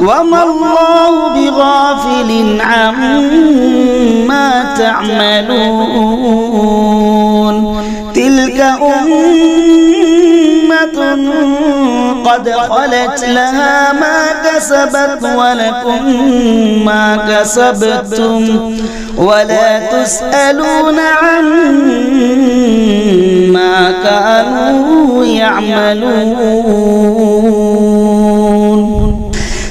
وما الله بغافل عما تعملون تلك أمة أمة قد خلت لها ما كسبت ولكم ما كسبتم ولا تسألون عما كانوا يعملون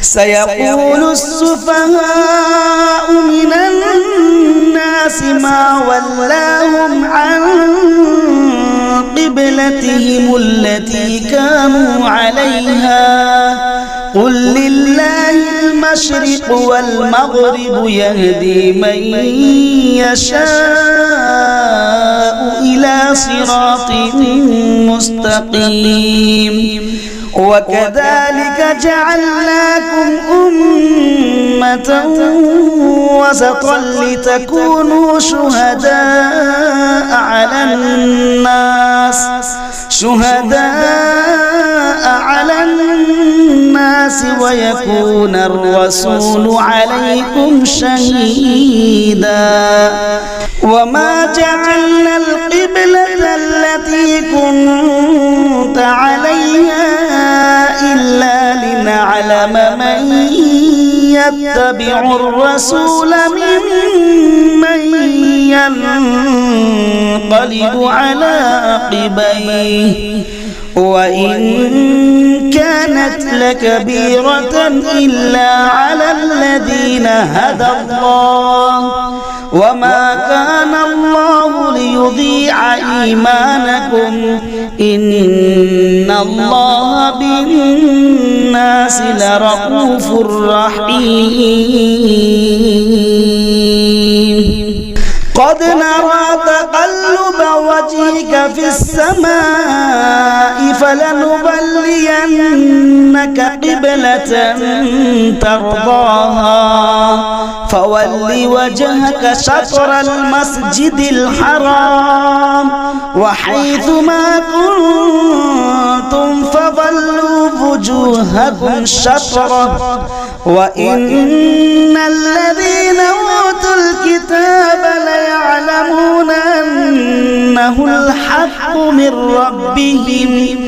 سيقول السفهاء من الناس ما ولاهم عن قبلتهم التي كانوا عليها قل لله المشرق والمغرب يهدي من يشاء إلى صراط مستقيم وكذلك جعلناكم أمة وسطا لتكونوا شهداء على الناس ويكون الرسول عليكم شهيدا وما جعلنا القبلة التي كنت عليها إلا لنعلم من يتبع الرسول ممن ينقلب على عقبيه وإن كانت لكبيرة إلا على الذين هدى الله وما كان الله ليضيع إيمانكم إن الله بالناس لرؤوف رحيم قد نرى تقلب وجهك في السماء فلنولينك قبلة ترضاها فول وجهك شطر المسجد الحرام وحيث ما كنتم فولوا وجوهكم شطره وإن الذين أوتوا الكتاب ليعلمون أنه الحق من ربهم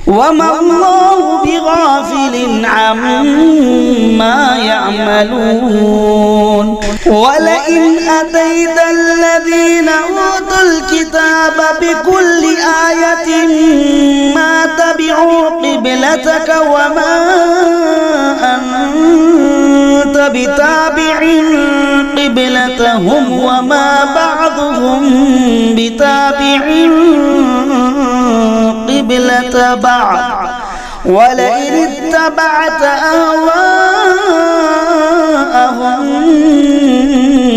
وما الله بغافل عما يعملون ولئن أتيت الذين أوتوا الكتاب بكل آية ما تبعوا قبلتك وما أنت بتابع قبلتهم وما بعضهم بتابع قبلة بعض ولئن اتبعت أهواءهم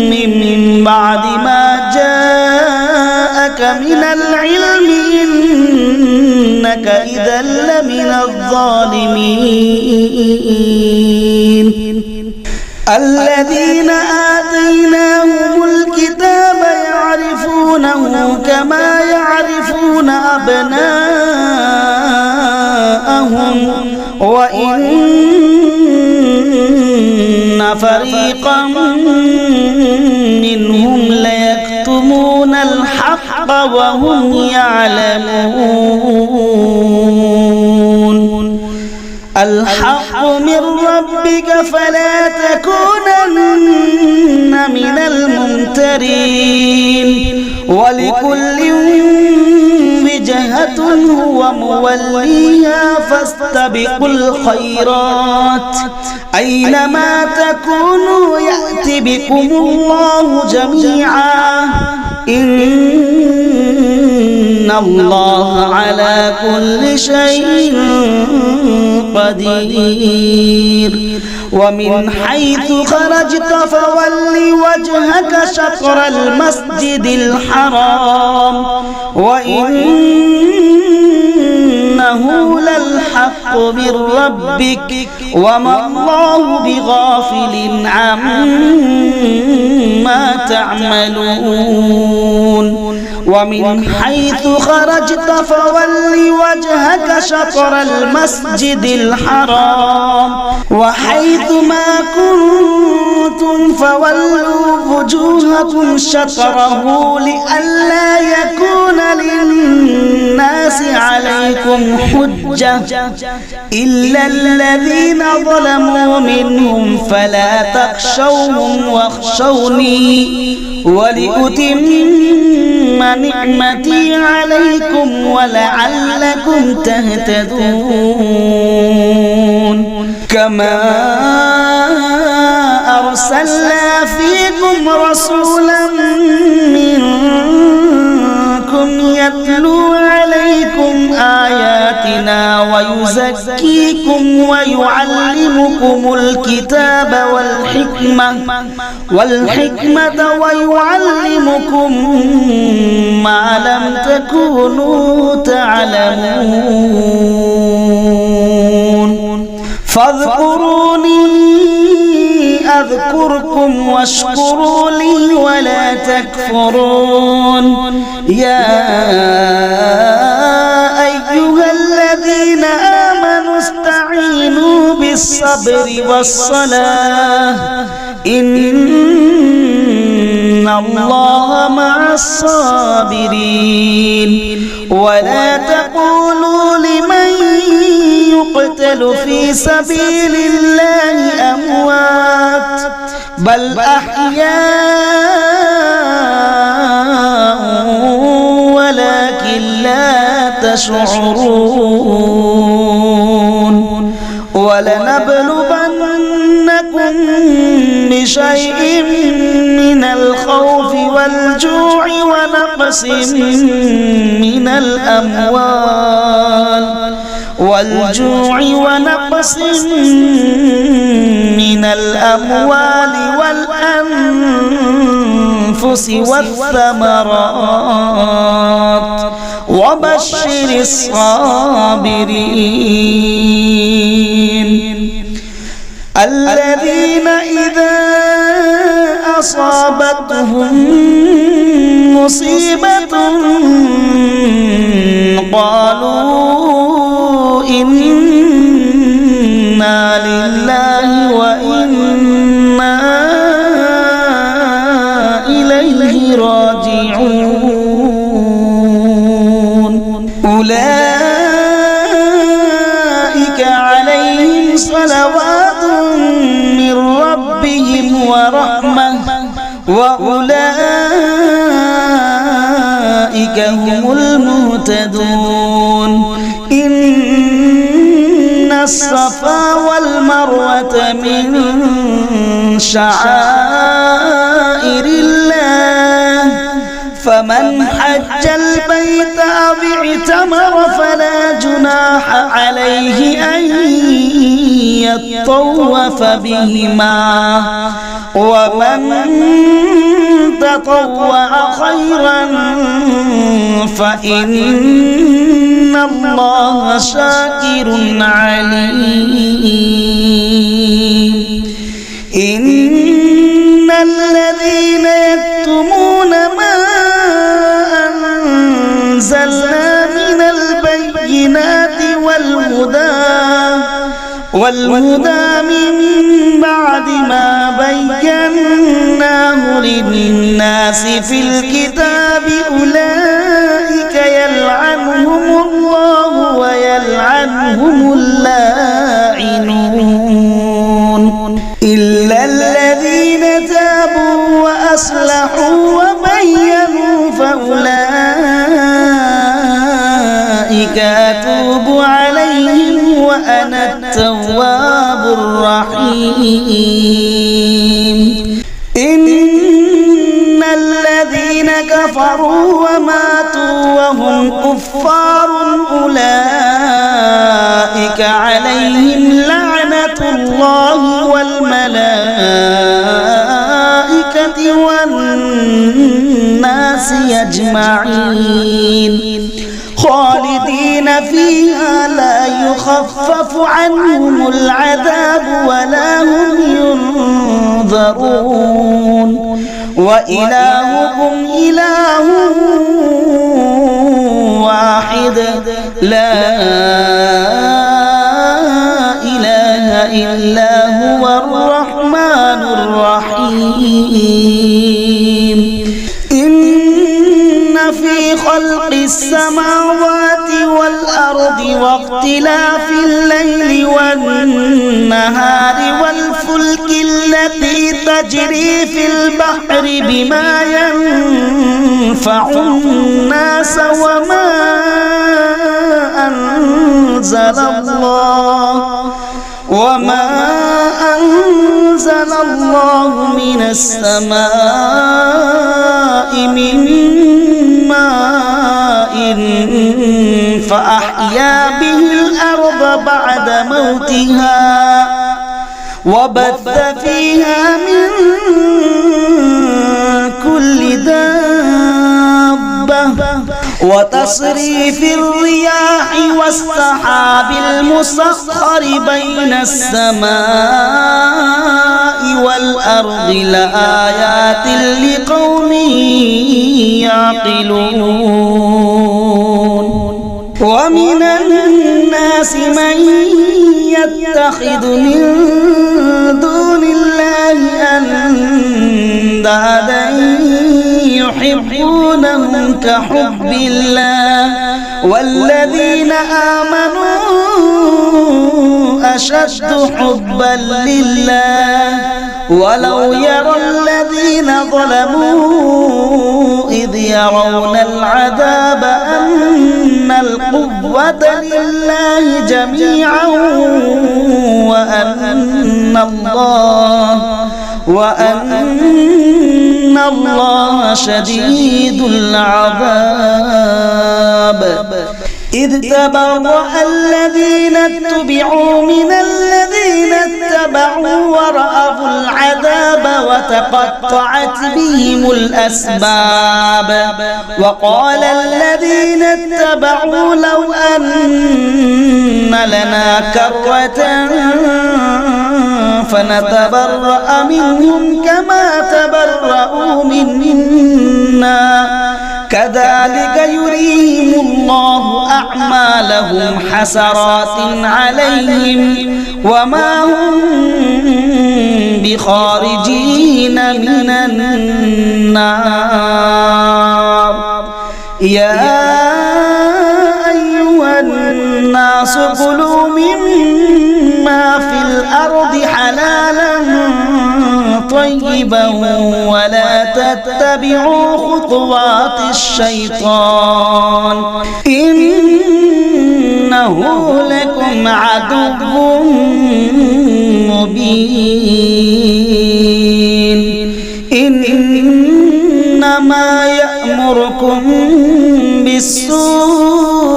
من بعد ما جاءك من العلم إنك إذا لمن الظالمين الذين آتيناهم الكتاب يعرفونه كما يعرفون أبناءهم وإن فريقا منهم ليكتمون الحق وهم يعلمون الحق من ربك فلا تكونن من الممترين ولكل وجهة هو موليها فاستبقوا الخيرات أينما تكونوا يأتي بكم الله جميعا إن الله على كل شيء قدير ومن حيث خرجت فول وجهك شطر المسجد الحرام وإنه للحق من ربك وما الله بغافل عما تعملون ومن حيث خرجت فول وجهك شطر المسجد الحرام وحيث ما كنتم فولوا وجوهكم شطره لئلا يكون للناس عليكم عليكم حجة إلا الذين ظلموا منهم فلا تخشوهم واخشوني ولأتم نعمتي عليكم ولعلكم تهتدون كما أرسلنا فيكم رسولا منكم يتلو عليكم آياتنا ويزكيكم ويعلمكم الكتاب والحكمة ويعلمكم ما لم تكونوا تعلمون فاذكروني أذكركم واشكروا لي ولا تكفرون يا أيها الذين آمنوا استعينوا بالصبر والصلاة إن الله مع الصابرين ولا تقولوا لمن يقتل في سبيل الله أموات بل أحياء ولكن لا تشعرون ولنبلونكم بشيء من الخوف والجوع ونقص من الأموال والأنفس والثمرات وبشر الصابرين الذين إذا أصابتهم مصيبة قالوا إنا لله وإنا إليه راجعون أولئك عليهم صلوات من ربهم ورحمة وأولئك هم المهتدون إن الصفا والمروة من شعائر الله فمن حج البيت أو اعتمر فلا جناح عليه أن يطوف بهما ومن تطوع خيرا فإن الله شاكر عليم إن الذين يكتمون ما أنزلنا من البينات والهدى من بعد ما بيناه للناس في الكتاب أولئك يلعنهم الله ويلعنهم اللاعنون إلا الذين تابوا وأصلحوا وبينوا فأولئك أتوب عليهم وأنا التواب الرحيم إن الذين كفروا وماتوا وهم كفار أولئك عليهم لعنة الله والملائكة والناس أجمعين خالدين فيها لا يخفف عنهم العذاب ولا هم ينظرون وإلهكم إله واحد لا إله إلا هو الرحمن الرحيم إن في خلق السماوات السماوات والأرض واختلاف الليل والنهار والفلك التي تجري في البحر بما ينفع الناس وما أنزل الله من السماء من ماء فأحيا به الأرض بعد موتها وبث فيها من كل دابة وتصريف الرياح والسحاب المسخر بين السماء والأرض لآيات لقوم يعقلون ومن الناس من يتخذ من دون الله أندادا يحبونهم كحب الله والذين آمنوا أشد حبا لله ولو يرى الذين ظلموا إذ يرون العذاب أن القوة لله جميعا وأن الله شديد العذاب إذ تبرأ الذين اتبعوا من الذين اتبعوا ورأوا العذاب وتقطعت بهم الأسباب وقال الذين اتبعوا لو أن لنا كرة فنتبرأ منهم كما تبرأوا منا كذلك يريهم الله أعمالهم حسرات عليهم وما هم بخارجين من النار يا أيها الناس كلوا مما في الأرض حلالا طيبا ولا تتبعوا خطوات الشيطان إنه لكم عدو مبين إنما يأمركم بالسوء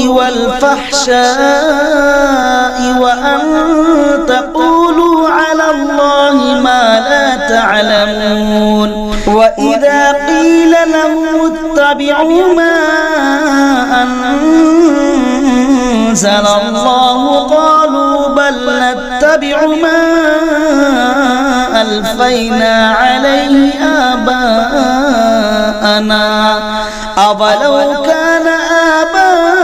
والفحشاء وأن تقولوا على الله ما لا تعلمون وإذا قيل لهم اتبعوا ما أنزل الله قالوا بل نتبع ما ألفينا عليه آباءنا أولو كان آباؤهم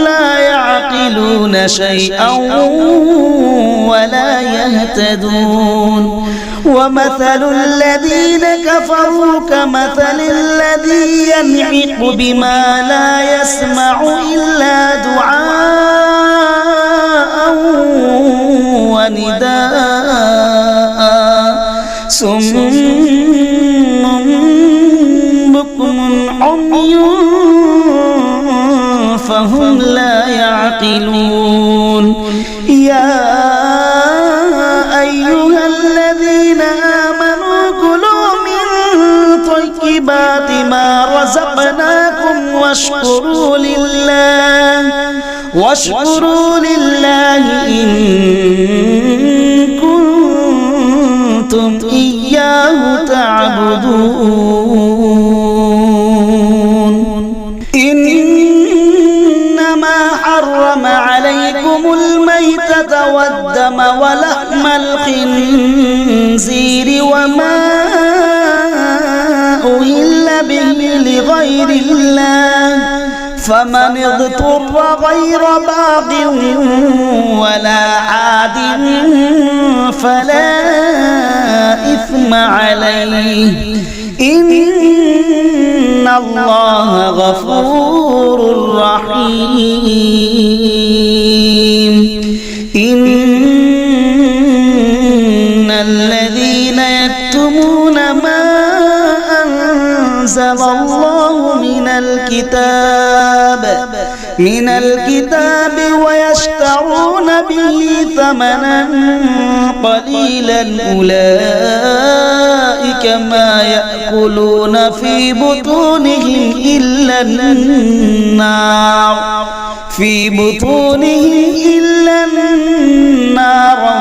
لا يعقلون شيئا ولا يهتدون ومثل الذين كفروا كمثل الذي ينعق بما لا يسمع إلا دعاء ونداء صم بكم عمي فهم لا يعقلون يا أيها الذين آمنوا كلوا من طيبات ما رزقناكم واشكروا لله إن كنتم إياه تعبدون إنما حرم عليكم الميتة والدم ولحم الخنزير وما أهل به لغير الله فمن اضطر غير باغ ولا عاد فلا إثم عليه إن الله غفور رحيم إن الذين يكتمون ما أنزل الله من الكتاب ويشترون به ثمنا قليلا أولئك ما يأكلون في بطونهم إلا النار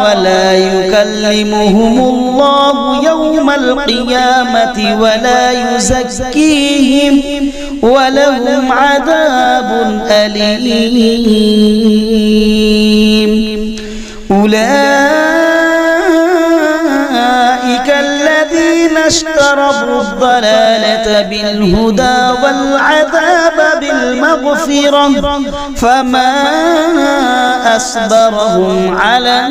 ولا يكلمهم الله يوم القيامة ولا يزكيهم ولهم عذاب أليم أولئك الذين اشتروا الضلالة بالهدى والعذاب بالمغفرة فما أصبرهم على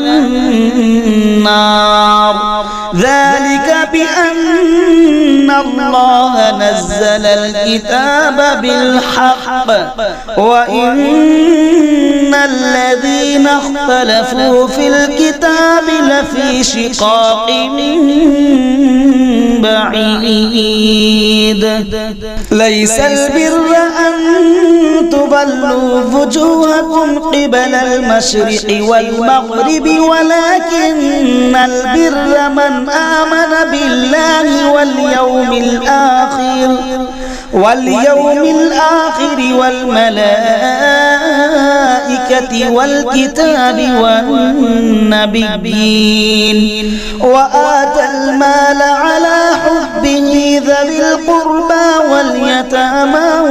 النار ذلك بأن الله نزل الكتاب بالحق وإن الذين اختلفوا في الكتاب لفي شقاق بعيد ليس البر أن تولوا وجوهكم قبل المشرق والمغرب ولكن البر من آمن بالله واليوم الآخر والملائكة والكتاب والنبيين وآتى المال على حبه ذوي القربى واليتامى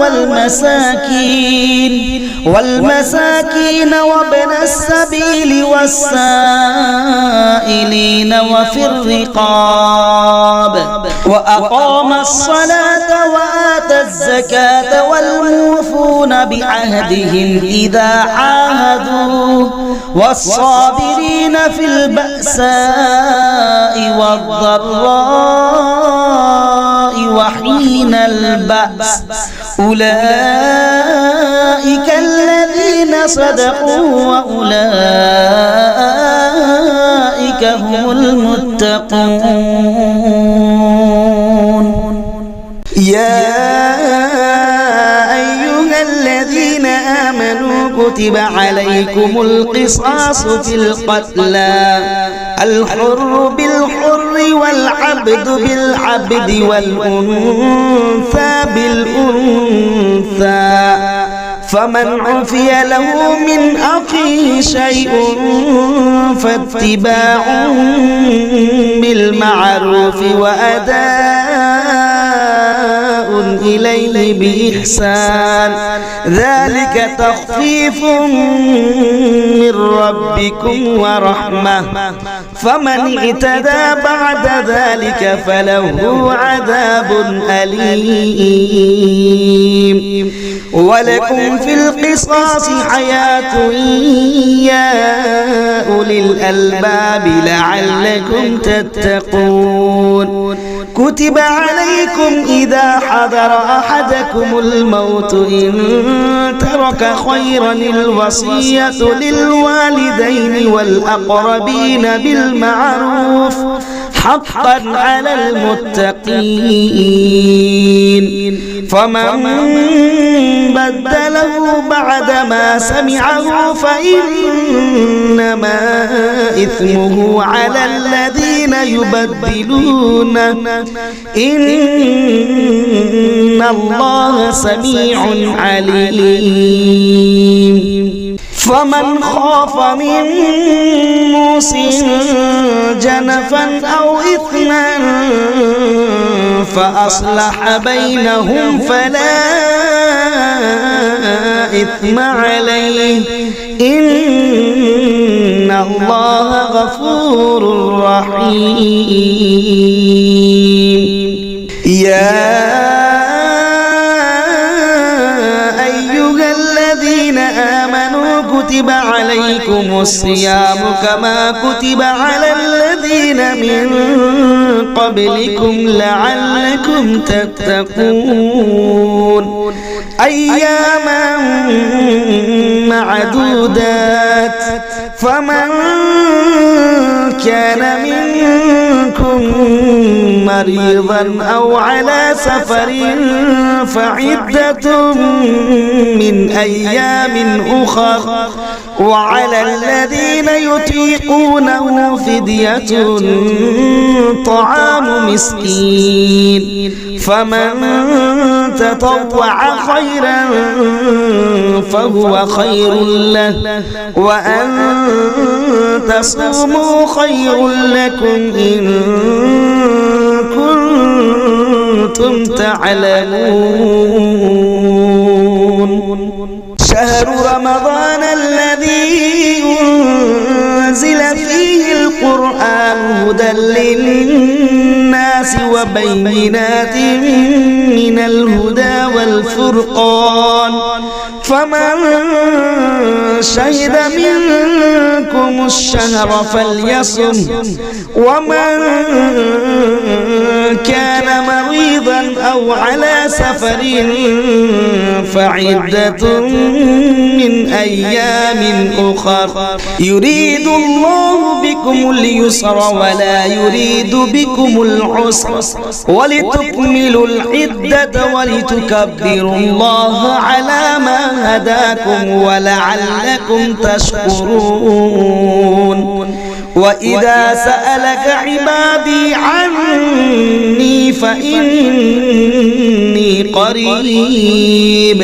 والمساكين وابن السبيل والسائلين وفي الرقاب وأقام الصلاة وآتى الزكاة والموفون بعهدهم إذا عاهدوا والصابرين في البأساء والضراء وحين البأس أولئك الذين صدقوا وأولئك هم المتقون يا أيها الذين آمنوا كتب عليكم القصاص في القتلى الحر بالحر والعبد بالعبد والأنثى بالأنثى فمن عفي له من أخيه شيء فاتباع بالمعروف وأداء إليه بإحسان ذلك تخفيف من ربكم ورحمة فمن اعتدى بعد ذلك فله عذاب أليم ولكم في القصاص حياة يا أولي الألباب لعلكم تتقون كتب عليكم إذا حضر أحدكم الموت إن ترك خيرا الوصية للوالدين والأقربين بالمعروف حقا على المتقين فمن بدله بعدما سمعه فإنما إثمه على الذين يبدلون إن الله سميع عليم فمن خاف من موص جنفا أو إثما فأصلح بينهم فلا إثم عليه إن الله غفور رحيم يا أيها الذين آمنوا كتب عليكم الصيام كما كتب على الذين من قبلكم لعلكم تتقون أياما معدودات فمن كان منكم مريضا أو على سفر فعدة من أيام أخر وعلى الذين يطيقونه فدية طعام مسكين فمن تطوع خيرا فهو خير له وأن تصوموا خير لكم إن كنتم تعلمون شهر رمضان الذي أنزل فيه القرآن هدى للناس وبينات من الهدى والفرقان فمن شهد منكم الشهر فليصم ومن كان مريضا أو على سفر فعدة من أيام أخر يريد الله بكم اليسر ولا يريد بكم العسر ولتكملوا العدة ولتكبروا الله على ما هداكم ولعلكم تشكرون وإذا سألك عبادي عني فإني قريب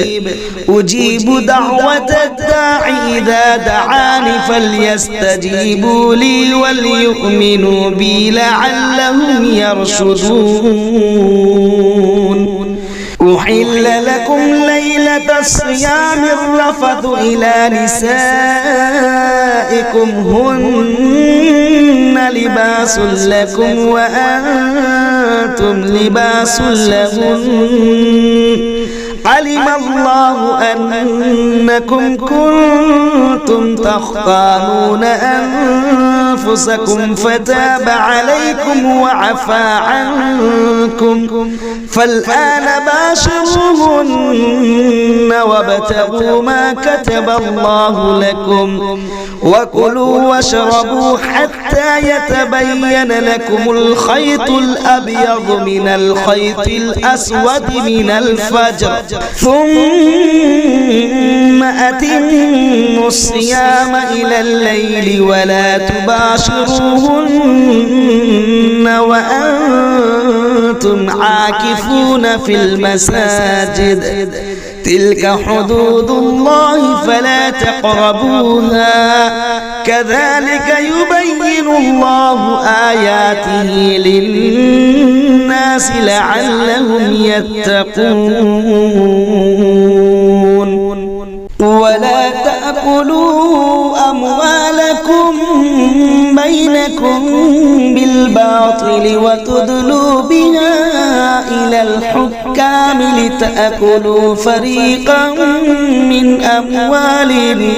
أجيب دعوة الداع إذا دعاني فليستجيبوا لي وليؤمنوا بي لعلهم يرشدون أحل لكم ليلة الصيام الرفث إلى نسائكم هن لباس لكم وأنتم لباس لهن علم الله أنكم كنتم تختانون أنفسكم فتاب عليكم وعفى عنكم فالآن باشروهن وابتغوا ما كتب الله لكم وكلوا واشربوا حتى يتبين لكم الخيط الأبيض من الخيط الأسود من الفجر ثم أتموا الصيام إلى الليل ولا تباشروهن وأنتم عاكفون في المساجد تلك حدود الله فلا تقربوها كذلك يبين الله آياته للناس لعلهم يتقون ولا تأكلوا أموالكم بينكم بالباطل وتدلوا بها إلى الحكام لتأكلوا فريقا من أموال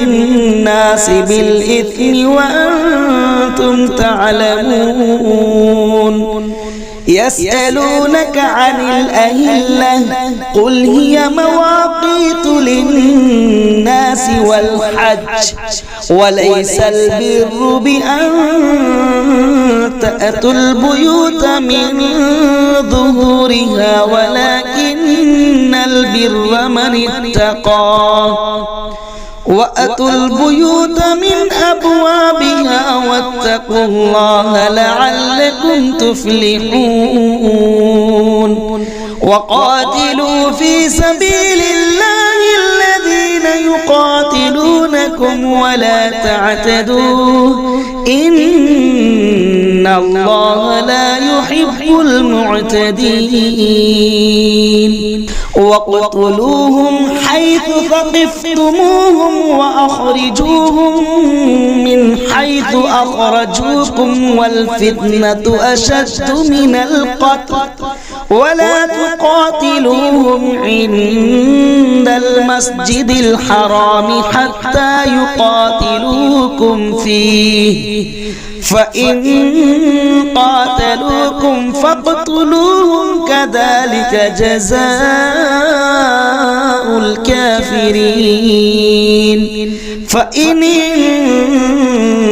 الناس بالإثم وأنتم تعلمون يسألونك عن الأهلة قل هي مواقيت للناس والحج وليس البر بأن تأتوا البيوت من ظهورها ولكن البر من اتقى وأتوا البيوت من أبوابها واتقوا الله لعلكم تفلحون وقاتلوا في سبيل الله الذين يقاتلونكم ولا تعتدوا إن الله لا يحب المعتدين وقتلوهم حيث ثقفتموهم وأخرجوهم من حيث أخرجوكم والفتنة أشد من القتل ولا تقاتلوهم عند المسجد الحرام حتى يقاتلوكم فيه فإن قاتلوكم فاقتلوهم كذلك جزاء الكافرين فإن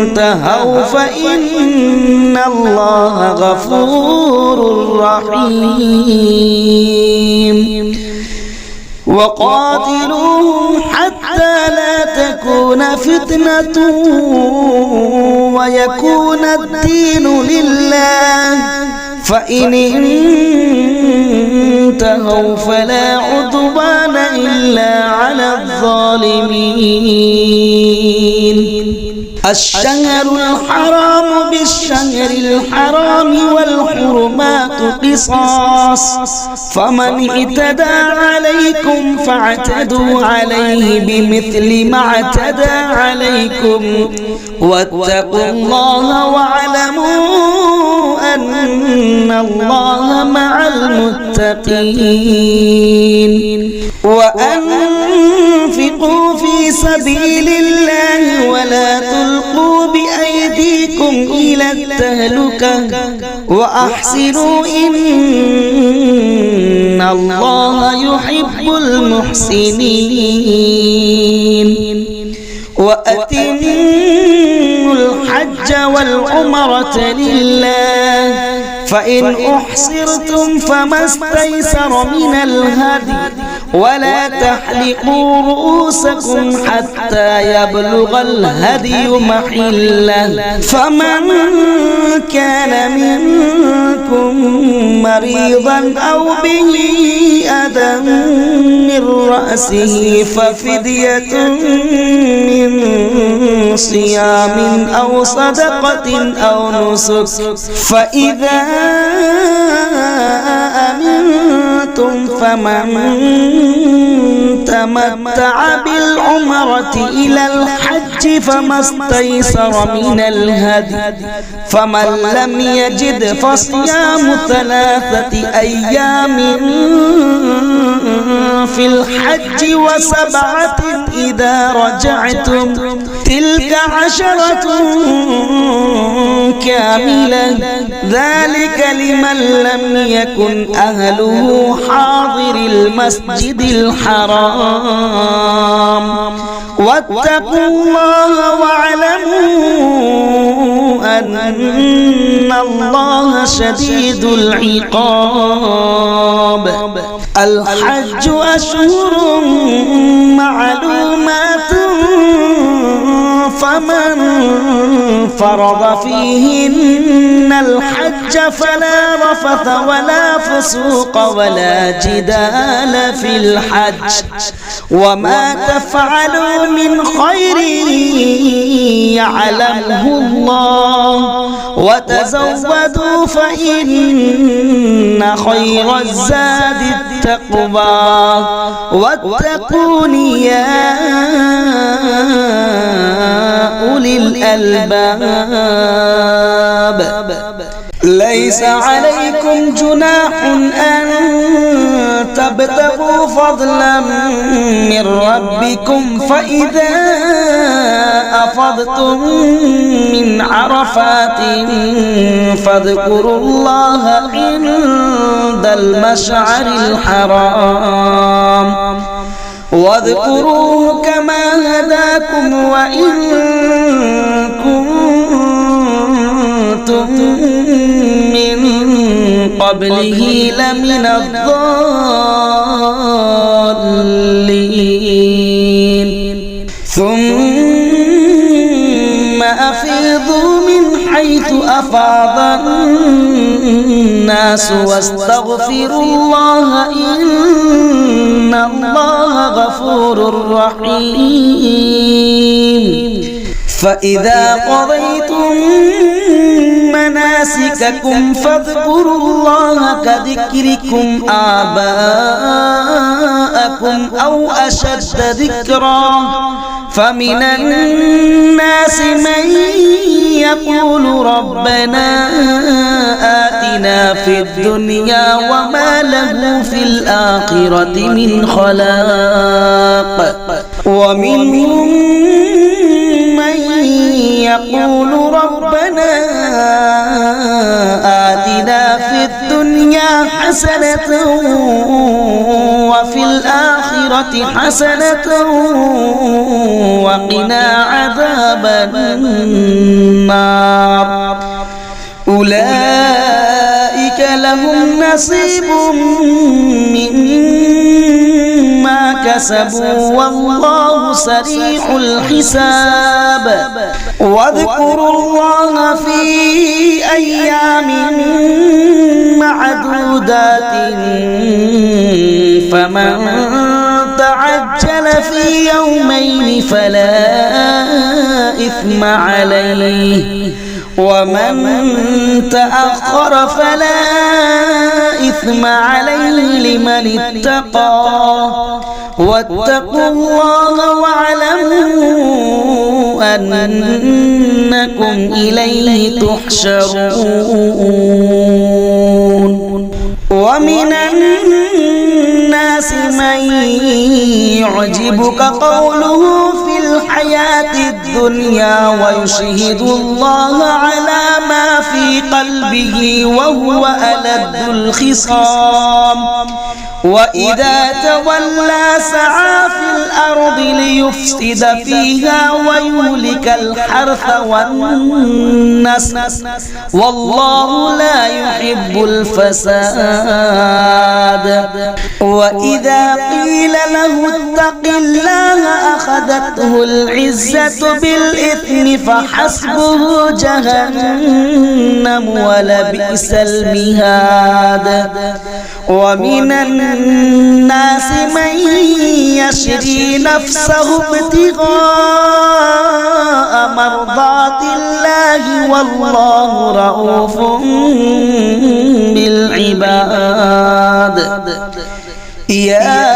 انتهوا فإن الله غفور رحيم وقاتلوهم حتى لا تكون فتنة ويكون الدين لله فإن انتهوا فلا عدوان إلا على الظالمين الشهر الحرام بالشهر الحرام والحرمات قصاص فمن اعتدى عليكم فاعتدوا عليه بمثل ما اعتدى عليكم واتقوا الله واعلموا أن الله مع المتقين وأنفقوا في سبيل الله ولا تلقوا بأيديكم إلى التهلكة وأحسنوا إن الله يحب المحسنين وأتموا الحج والعمرة لله فإن أحصرتم فما استيسر من الهدي ولا تحلقوا رؤوسكم حتى يبلغ الهدي محله فمن كان منكم مريضا أو به أذى من رأسه ففدية من صيام أو صدقة أو نسك فإذا أمنتم فمن تمتع بالعمرة إلى الحج فما استيسر من الهدي فمن لم يجد فصيام 3 أيام في الحج و7 إذا رجعتم تلك 10 كاملة ذلك لمن لم يكن أهله حاضر المسجد الحرام واتقوا الله واعلموا أن الله شديد العقاب الحج أشهر معلومات فمن فرض فيهن الحج فلا رفث ولا فسوق ولا جدال في الحج وما تفعلوا من خير يعلمه الله وتزودوا فإن خير الزاد التقوى واتقون يا أولي الألباب ليس عليكم جناح أن تبتغوا فضلا من ربكم فإذا أفضتم من عرفات فاذكروا الله عند المشعر الحرام واذكروه كما هداكم وإن كنتم من قبله لمن الضالين ثم أفيضوا من حيث أفاض الناس واستغفروا الله إن الله غفور رحيم فإذا قضيتم مناسككم فاذكروا الله كذكركم آباءكم أو أشد ذكرا فمن الناس من يقول ربنا آتنا في الدنيا وما له في الآخرة من خلاق ومنهم من يقول ربنا آتنا في الدنيا حسنة وفي الآخرة حسنة وقنا عذاب النار أولئك لهم نصيب مما كسبوا والله سريع الحساب واذكروا الله في أيام معدودات فمن تعجل في يومين فلا إثم عليه ومن تأخر فلا إثم عليه لمن اتقى واتقوا الله واعلموا أنكم إليه تحشرون ومن الناس من يعجبك قوله في الحياة الدنيا ويشهد الله على ما في قلبه وهو ألد الخصام وإذا تولى سعى في الأرض ليفسد فيها ويهلك الحرث والنسل والله لا يحب الفساد وإذا قيل له اتق الله أخذته العزة بالإثم فحسبه جهنم ولبئس المهاد ومن الناس من يشري نفسه ابتغاء مرضات الله والله رؤوف بالعباد يا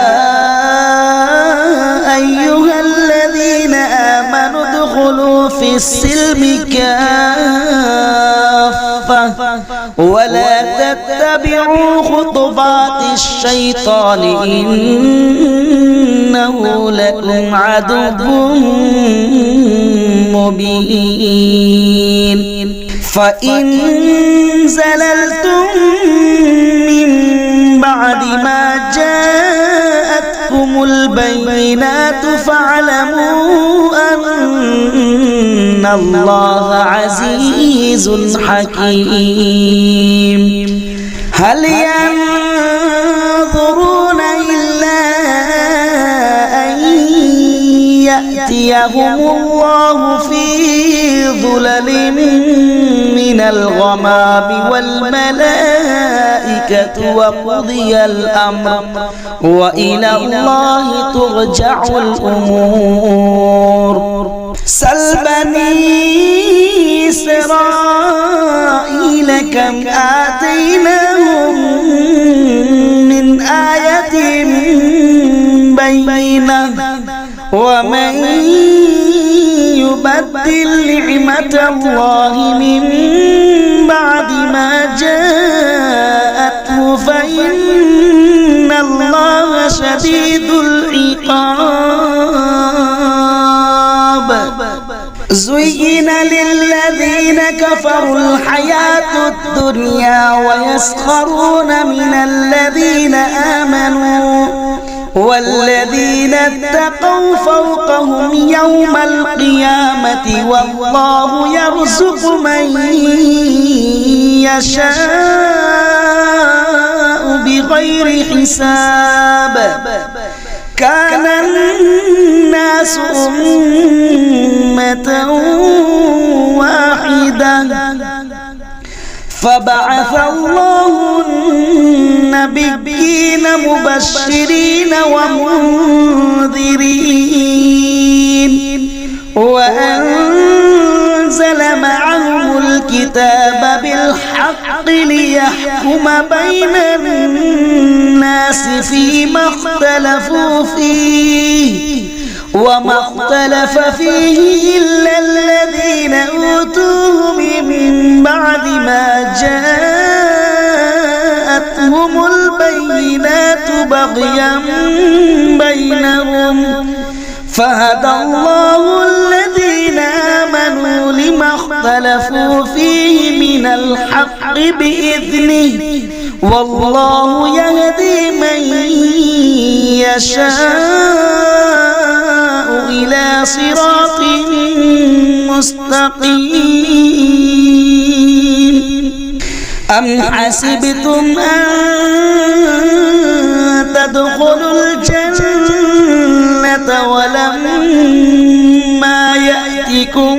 أيها الذين آمنوا ادخلوا في السلم كافة ولا تتبعوا خطوات الشيطان إنه لكم عدو مبين فإن زللتم من بعد ما جاءتكم البينات فاعلموا أن الله عزيز حكيم هل ينظرون إلا أن يأتيهم الله في ظلل من الغمام والملائكة وقضي الأمر وإلى الله ترجع الأمور سل بني إسرائيل كم آتيناهم من آية بينة ومن يبدل نعمة الله من بعد ما جاءته فإن الله شديد العقاب زين للذين كفروا الحياة الدنيا ويسخرون من الذين آمنوا والذين اتقوا فوقهم يوم القيامة والله يرزق من يشاء بغير حساب كان الناس أمة واحدة فبعث الله النبيين مبشرين ومنذرين وأنزل معهم الكتاب بالحق ليحكم بين الناس فيما اختلفوا فيه وما اختلف فيه إلا الذين أوتوه من بعد ما جاءتهم البينات بغيا بينهم فهدى الله الذين آمنوا لما اختلفوا فيه من الحق بإذنه والله يهدي من يشاء إلى صراط مستقيم أم حسبتم أن تدخلوا الجنة ولما يأتكم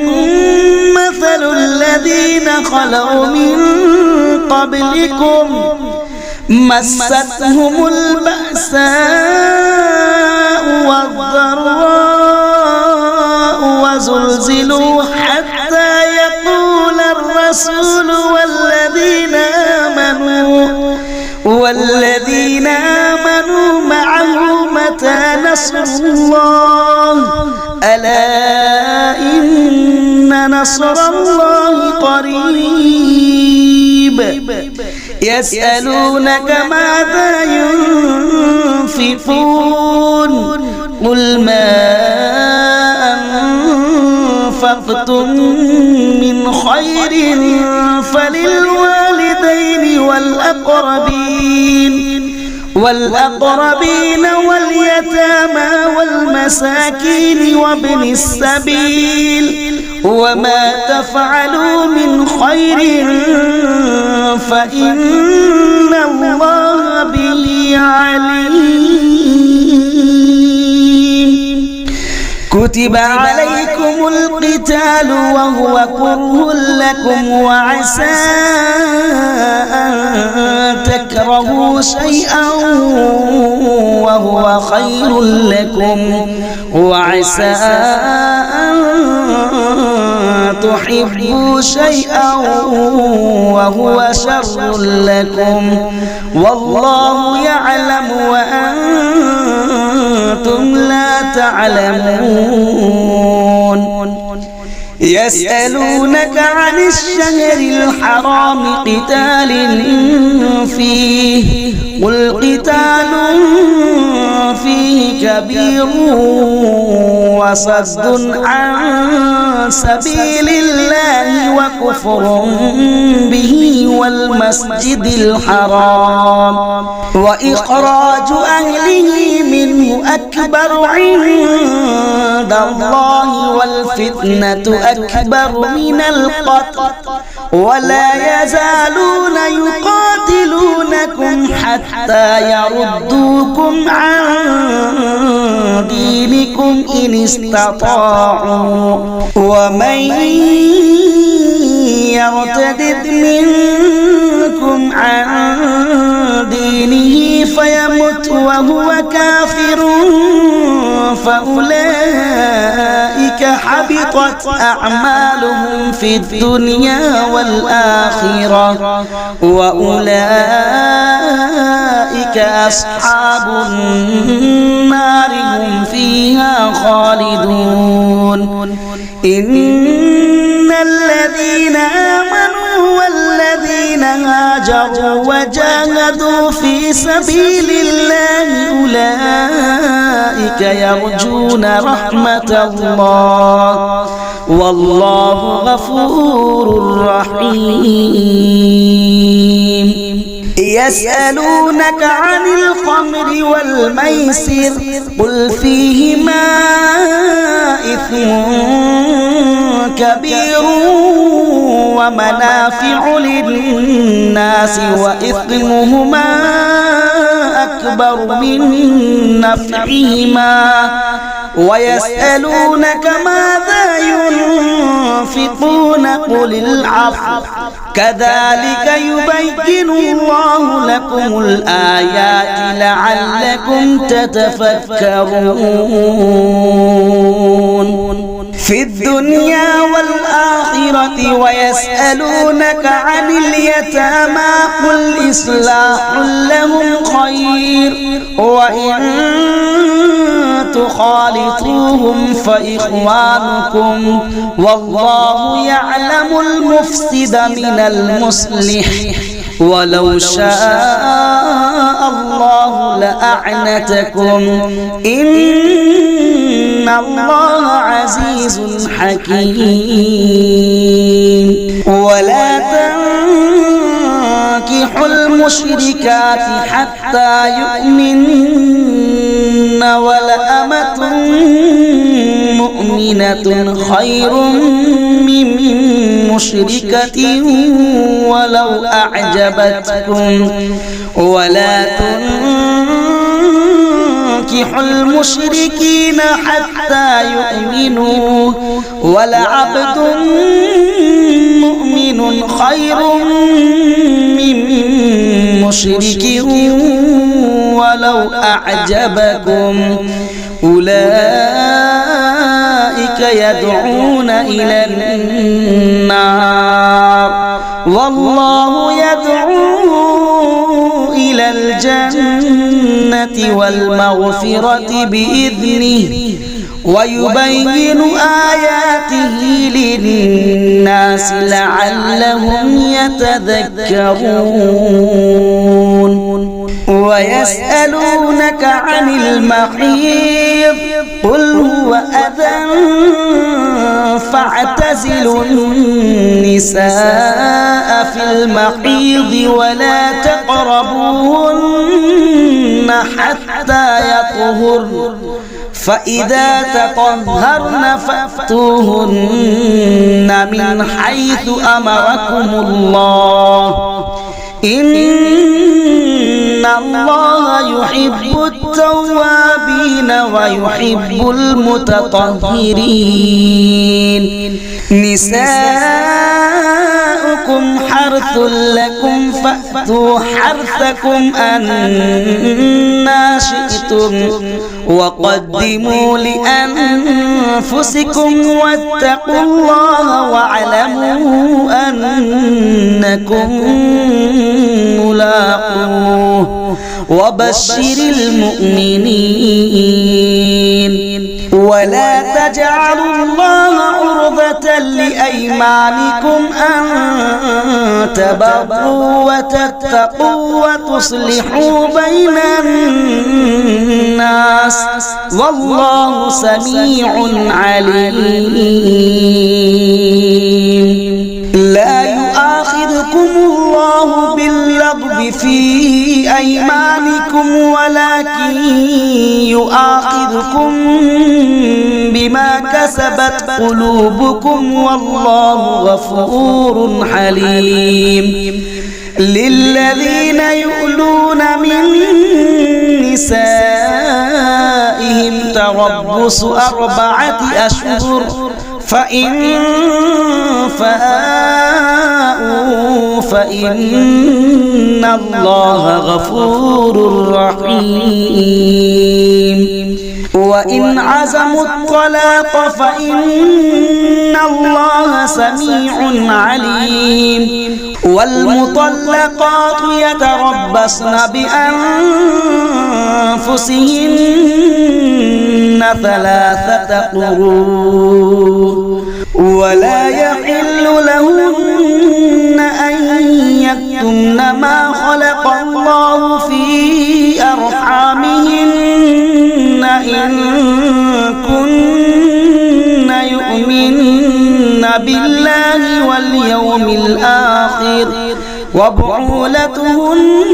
مثل الذين خلوا من قبلكم مستهم البأساء والضراء وزلزلوا حتى يقول الرسول والذين آمنوا معه متى نصر الله ألا إن نصر الله قريب يسألونك ماذا ينفقون قل ما أنفقتم من خير فللوالدين والأقربين واليتامى والمساكين وابن السبيل وما تفعلوا من خير فإن الله به عليم كتب عليكم القتال وهو كره لكم وعسى أن تكرهوا شيئا وهو خير لكم وعسى أن تحبوا شيئا وهو شر لكم والله يعلم وأنتم لا تعلمون يسألونك عن الشهر الحرام قتال فيه قل قتال فيه كبير وصد عن سبيل الله وكفر به والمسجد الحرام وإخراج أهله منه أكبر عند الله والفتنة أكبر من القتل ولا يزالون يقاتلونكم حتى يردوكم عن دينكم إن استطاعوا ومن يرتد منكم عن دينه فيمت وهو كافر فأولئك حبطت أعمالهم في الدنيا والآخرة وأولئك أصحاب النار هم فيها خالدون إن الذين آمنوا والذين هاجروا وجاهدوا في سبيل الله أولئك يرجون رحمة الله والله غفور رحيم يسألونك عن الخمر والميسر قل فيهما إثم كبير ومنافع للناس وإثمهما أكبر من نفعهما ويسألونك ماذا ينفقون قل العفو كذلك يبين الله لكم الآيات لعلكم تتفكرون في الدنيا والآخرة ويسألونك عن اليتامى قل إصلاح لهم خير وإن تخالطوهم فإخوانكم والله يعلم المفسد من المصلح ولو شاء الله لأعنتكم إن الله عزيز حكيم ولا تنكحوا المشركات حتى يؤمنن ولأمة مؤمنة خير من مشركة ولو أعجبتكم ولا تنكحوا المشركين حتى يؤمنوا ولعبد مؤمن خير من مشرك ولو أعجبكم أولئك يدعون إلى النار والله يدعو إلى الجنة والمغفرة بإذنه ويبين آياته للناس لعلهم يتذكرون ويسألونك عن المحيض قل هو أذى فاعتزلوا النساء في المحيض ولا تقربوهن حتى يطهرن فإذا تطهرن فأتوهن من حيث أمركم الله إن الله يحب التوابين ويحب المتطهرين نساؤكم حرث لكم فأتوا حرثكم أنى شئتم وقدموا لأنفسكم واتقوا الله واعلموا أنكم ملاقوه وبشر المؤمنين ولا تجعلوا الله عرضة لأيمانكم أن تبروا وتتقوا وتصلحوا بين الناس والله سميع عليم لا يؤاخذكم الله باللغو في أيمانكم ولكن يؤاخذكم بما كسبت قلوبكم والله غفور حليم للذين يؤلون من نسائهم تربص 4 أشهر فإن فاءوا فإن الله غفور رحيم وإن عزموا الطلاق فإن الله سميع عليم والمطلقات يتربصن بأنفسهن 3 قروء ولا يحل لهن أن يكتمن ما خلق الله في أرحامهن إن كن يؤمن بالله واليوم الآخر وبعولتهن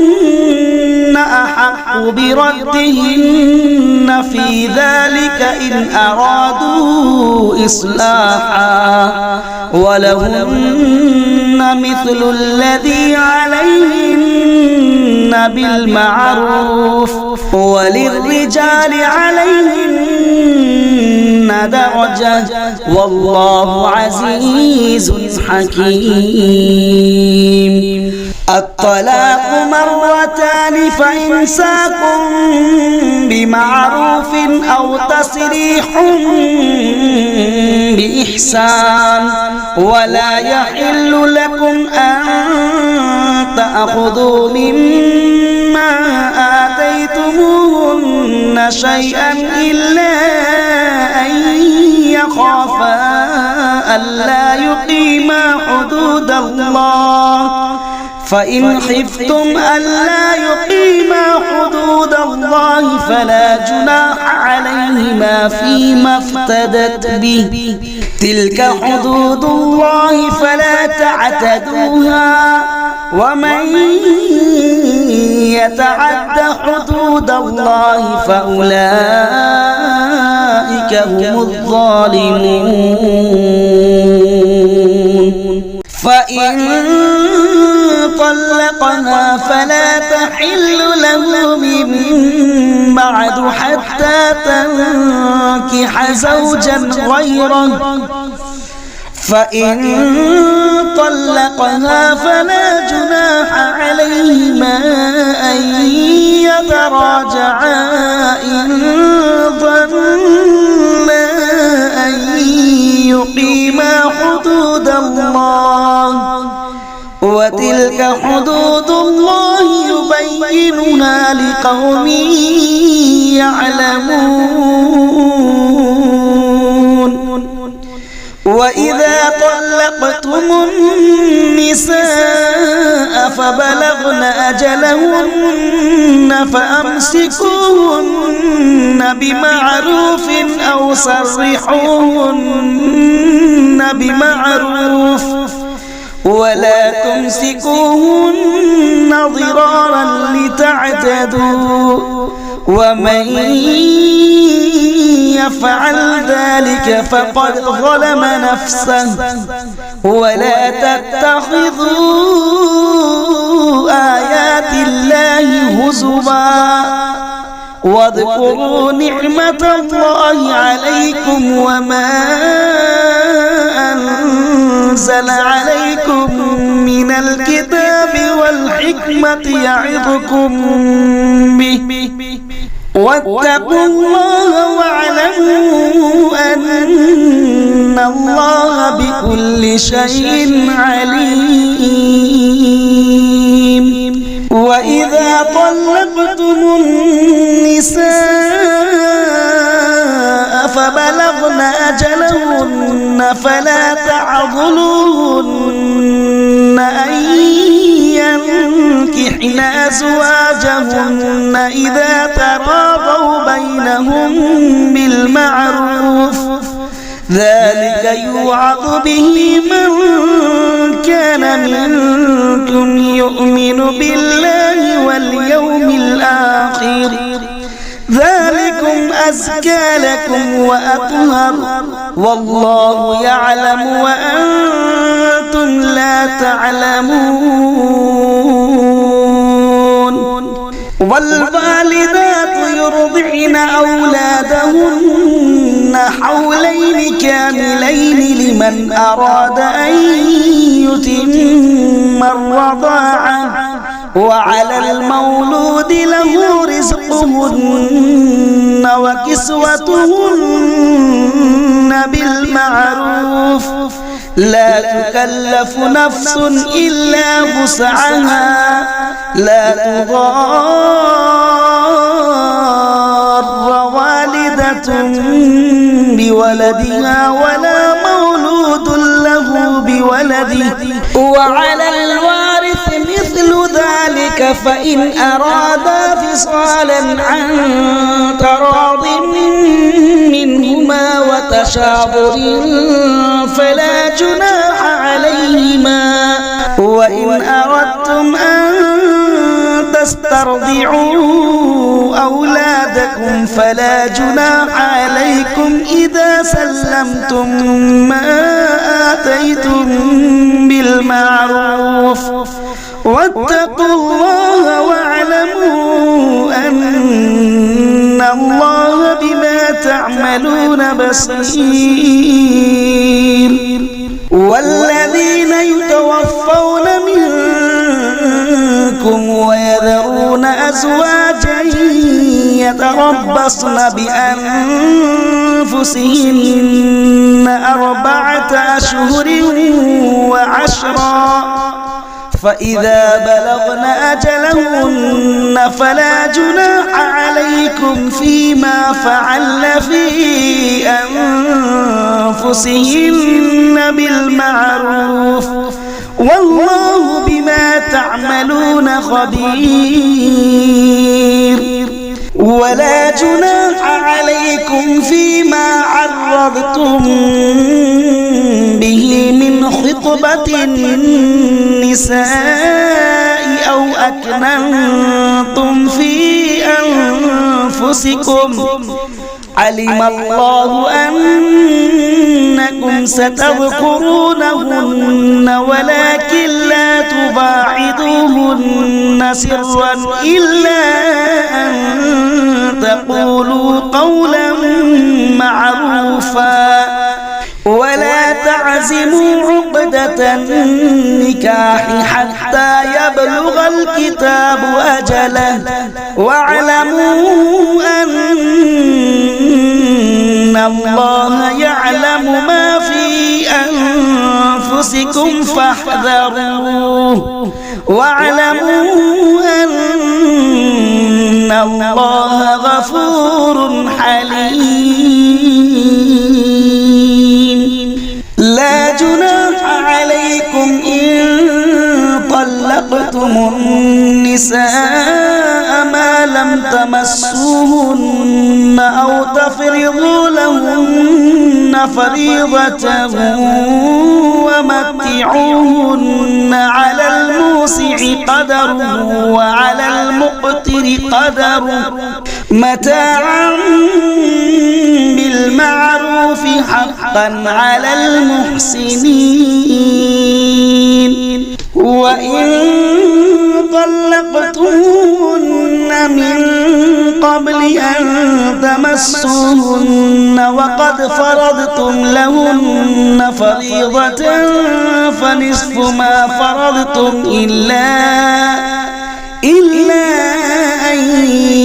أحق بردهن في ذلك إن أرادوا إصلاحا ولهن مثل الذي عليهن بالمعروف وللرجال عليهن درجة والله عزيز حكيم الطلاق 2 فإمساك بمعروف أو تسريح بإحسان ولا يحل لكم أن تأخذوا مما آتيتموهن شيئا إلا أن يخافا ألا يقيما حدود الله فإن خفتم ألا يقيما حدود الله فلا جناح عليهما فيما افتدت به تلك حدود الله فلا تعتدوها ومن يتعد حدود الله فأولئك هم الظالمون فإن طلقها فلا تحل له من بعد حتى تنكح زوجا غيره فإن طلقها فلا جناح عليهما أن يتراجعا إن ظنا أن يقيما حدود الله وتلك حدود الله يبينها لقوم يعلمون وإذا طلقتم النساء فبلغن أجلهن فأمسكوهن بمعروف أو سرحوهن بمعروف ولا تمسكوهن ضرارا لتعتدوا ومن يفعل ذلك فقد ظلم نفسه ولا تتخذوا آيات الله هزوا واذكروا نعمة الله عليكم وما أنزل عليكم من الكتاب والحكمة يعظكم به واتقوا الله واعلموا أن الله بكل شيء عليم وإذا طلقتم النساء فبلغن أجلهن فلا تعضلوهن أن ينكحن أزواجهن إذا تراضوا بينهم بالمعروف ذلك يوعظ به من كان منكم يؤمن بالله واليوم الآخر ذلكم أزكى لكم وأطهر والله يعلم وأنتم لا تعلمون والوالدات يرضعن أولادهن حولين كاملين لمن أراد أن يتم الرضاعة وعلى المولود له رزقهن وكسوتهن بالمعروف لا تكلف نفس إلا وسعها لا تضار والدة بولدها ولا مولود له بولده وعلى الوارث مثل ذلك فإن أرادا فصالا عن تراض منهما وتشاور فلا جناح عليهما وإن أردتم أن تسترضعوا أولادكم فلا جناح عليكم إذا سلمتم ما آتيتم بالمعروف واتقوا الله واعلموا أن الله بما تعملون بصير والذين يتوفون منكم ويذرون أزواجا يتربصن بأنفسهن 4 أشهر و10 فإذا بلغن أجلهن فلا جناح عليكم فيما فعلن في أنفسهن بالمعروف والله بما تعملون خبير ولا جناح عليكم فيما عرضتم به من خطبة النساء أو أكننتم في أنفسكم علم الله أنكم ستذكرونهن ولكن لا تباعدوهن سرا إلا أن تقولوا قولا معروفا ولا تعزموا عقدة النكاح حتى يبلغ الكتاب أجله واعلموا أن الله يعلم ما في أنفسكم فاحذروه واعلموا أن الله غفور حليم لا جناح عليكم إن طلقتم النساء ما لم تمسوهن أو تفرضوا لهن فريضة ومتعوهن على الموسع قدره وعلى المقتر قدره متاعا بالمعروف حقا على المحسنين وإن طلقتموهن من قبل أن تمسوهن وقد فرضتم لهن فريضة فنصف ما فرضتم إلا أن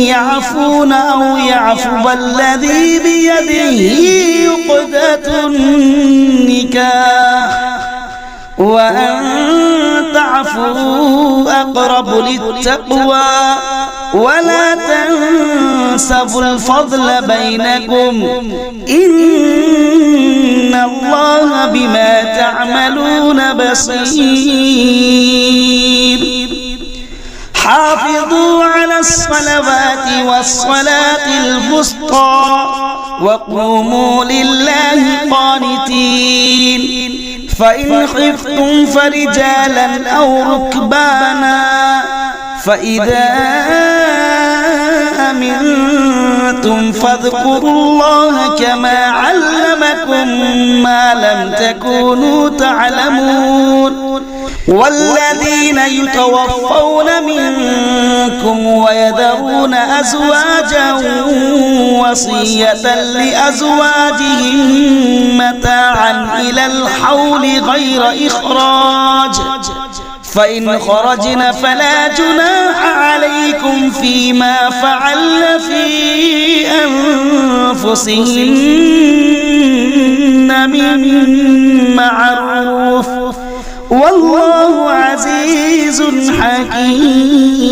يعفون أو يعفو الذي بيده عقدة النكاح وأن تعفوا أقرب للتقوى ولا تنسوا الفضل بينكم إن الله بما تعملون بصير حافظوا على الصلوات والصلاة الوسطى وقوموا لله قانتين فإن خفتم فرجالا أو ركبانا فإذا أمنتم فاذكروا الله كما علمكم ما لم تكونوا تعلمون والذين يتوفون منكم ويذرون أزواجا وصية لأزواجهم متاعا إلى الحول غير إخراج فإن خرجن فلا جناح عليكم فيما فعلن في أنفسهن من معروف والله عزيز حكيم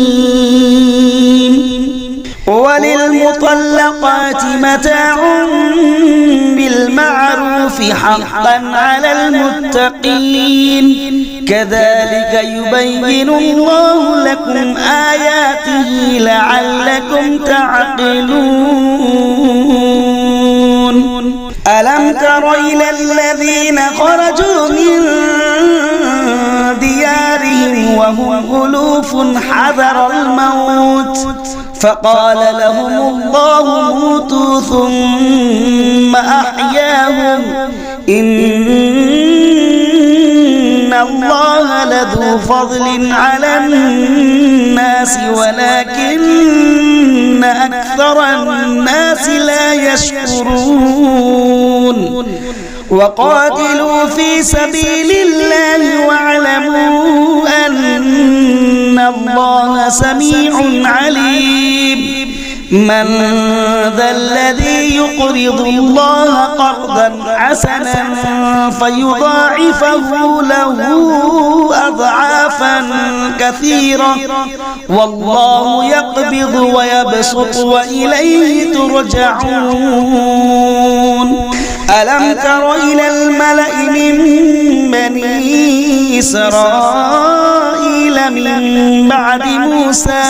وللمطلقات متاع بالمعروف حقا على المتقين كذلك يبين الله لكم آياته لعلكم تعقلون ألم تر إلى الذين خرجوا من ديارهم وهم ألوف حذر الموت فقال لهم الله موتوا ثم أحياهم إن الله لذو فضل على الناس ولكن أكثر الناس لا يشكرون وقاتلوا في سبيل الله واعلموا أن الله سميع عليم من ذا الذي يقرض الله قرضا حسنا فيضاعفه له أضعافا كثيرة والله يقبض ويبسط وإليه ترجعون ألم تر إلى الملأ من بني إسرائيل من بعد موسى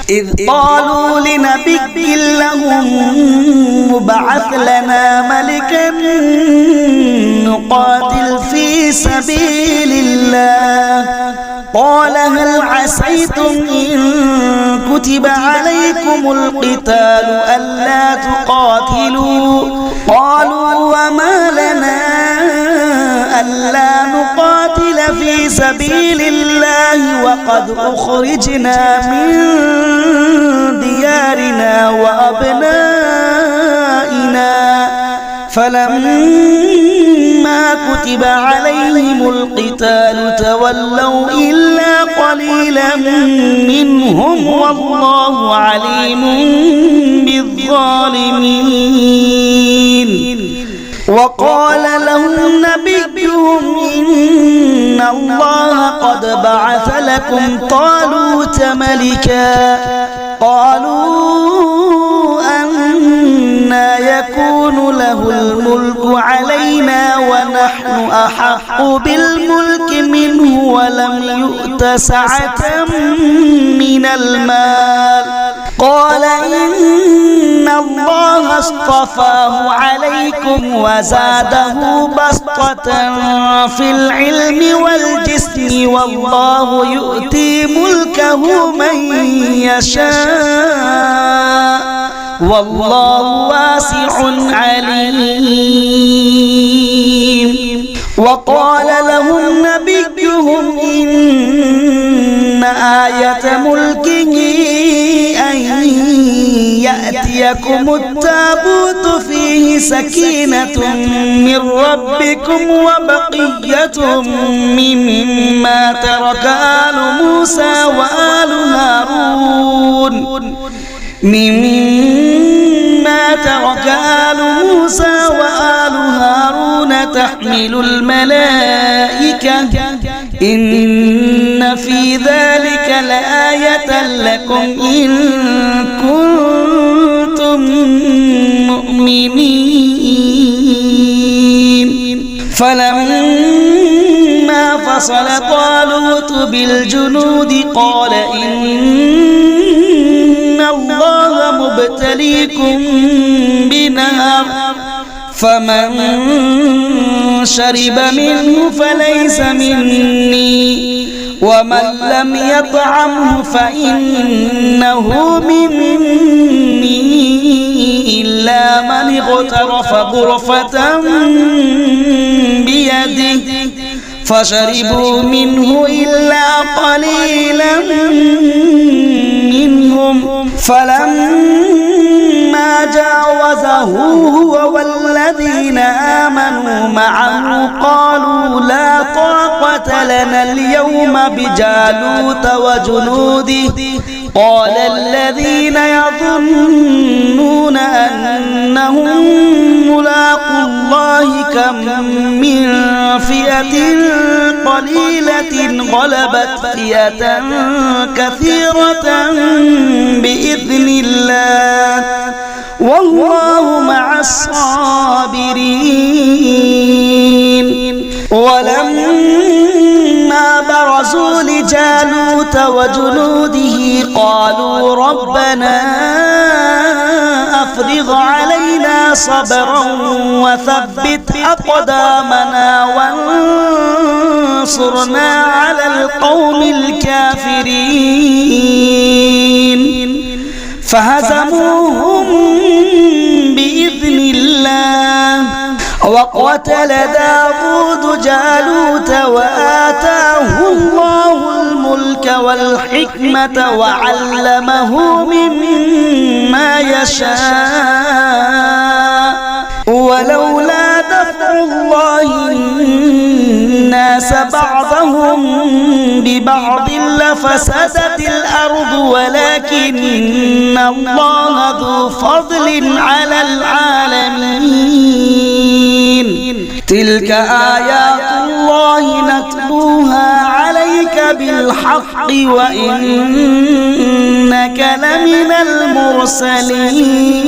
إذ قالوا لنبي لهم ابعث لنا ملكا نقاتل في سبيل الله قال هل عسيتم إن كتب عليكم القتال ألا تقاتلوا قالوا وما لنا ألا نقاتل في سبيل الله وقد أخرجنا من ديارنا وأبنائنا فلما كتب عليهم القتال تولوا إلا قليلا منهم والله عليم بالظالمين وقال لهم نبيهم إن الله قد بعث لكم طالوت ملكا قالوا أنى يكون له الملك علينا ونحن أحق بالملك منه ولم يؤت سعة من المال قال إن الله اصطفاه عليكم وزاده بسطة في العلم والجسم والله يؤتي ملكه من يشاء والله واسع عليم وقال لهم نبيهم إن آية ملكه أن يأتيكم التابوت فيه سكينة من ربكم وبقية مما ترك آل موسى وآل هارون تحمل الملائكة إن في ذلك لآية لكم إن كنتم مؤمنين فلما فصل طالوت بالجنود قال إن الله مبتليكم بنهر فمن شرب منه فليس مني ومن لم يطعمه فإنه مني إلا من اغترف غرفة بيده فشربوا منه إلا قليلا منهم فلما جاوزه هو والذين آمنوا معه قالوا لا طاقة لنا اليوم بجالوت وجنوده قال الذين يظنون أنهم ملاقو الله كم من فئة قليلة غلبت فئة كثيرة بإذن الله والله مع الصابرين ولما برزوا لجالوت وجنوده قالوا ربنا أفرغ علينا صبرا وثبت أقدامنا وانصرنا على القوم الكافرين فهزموهم بإذن الله وقتل داود جالوت وآتاه الله الملك والحكمة وعلمه مما يشاء ولولا دفع الله الناس بعضهم ببعض لفسدت الأرض ولكن الله ذو فضل على العالمين تلك آيات الله نتلوها عليك بالحق وإنك لمن المرسلين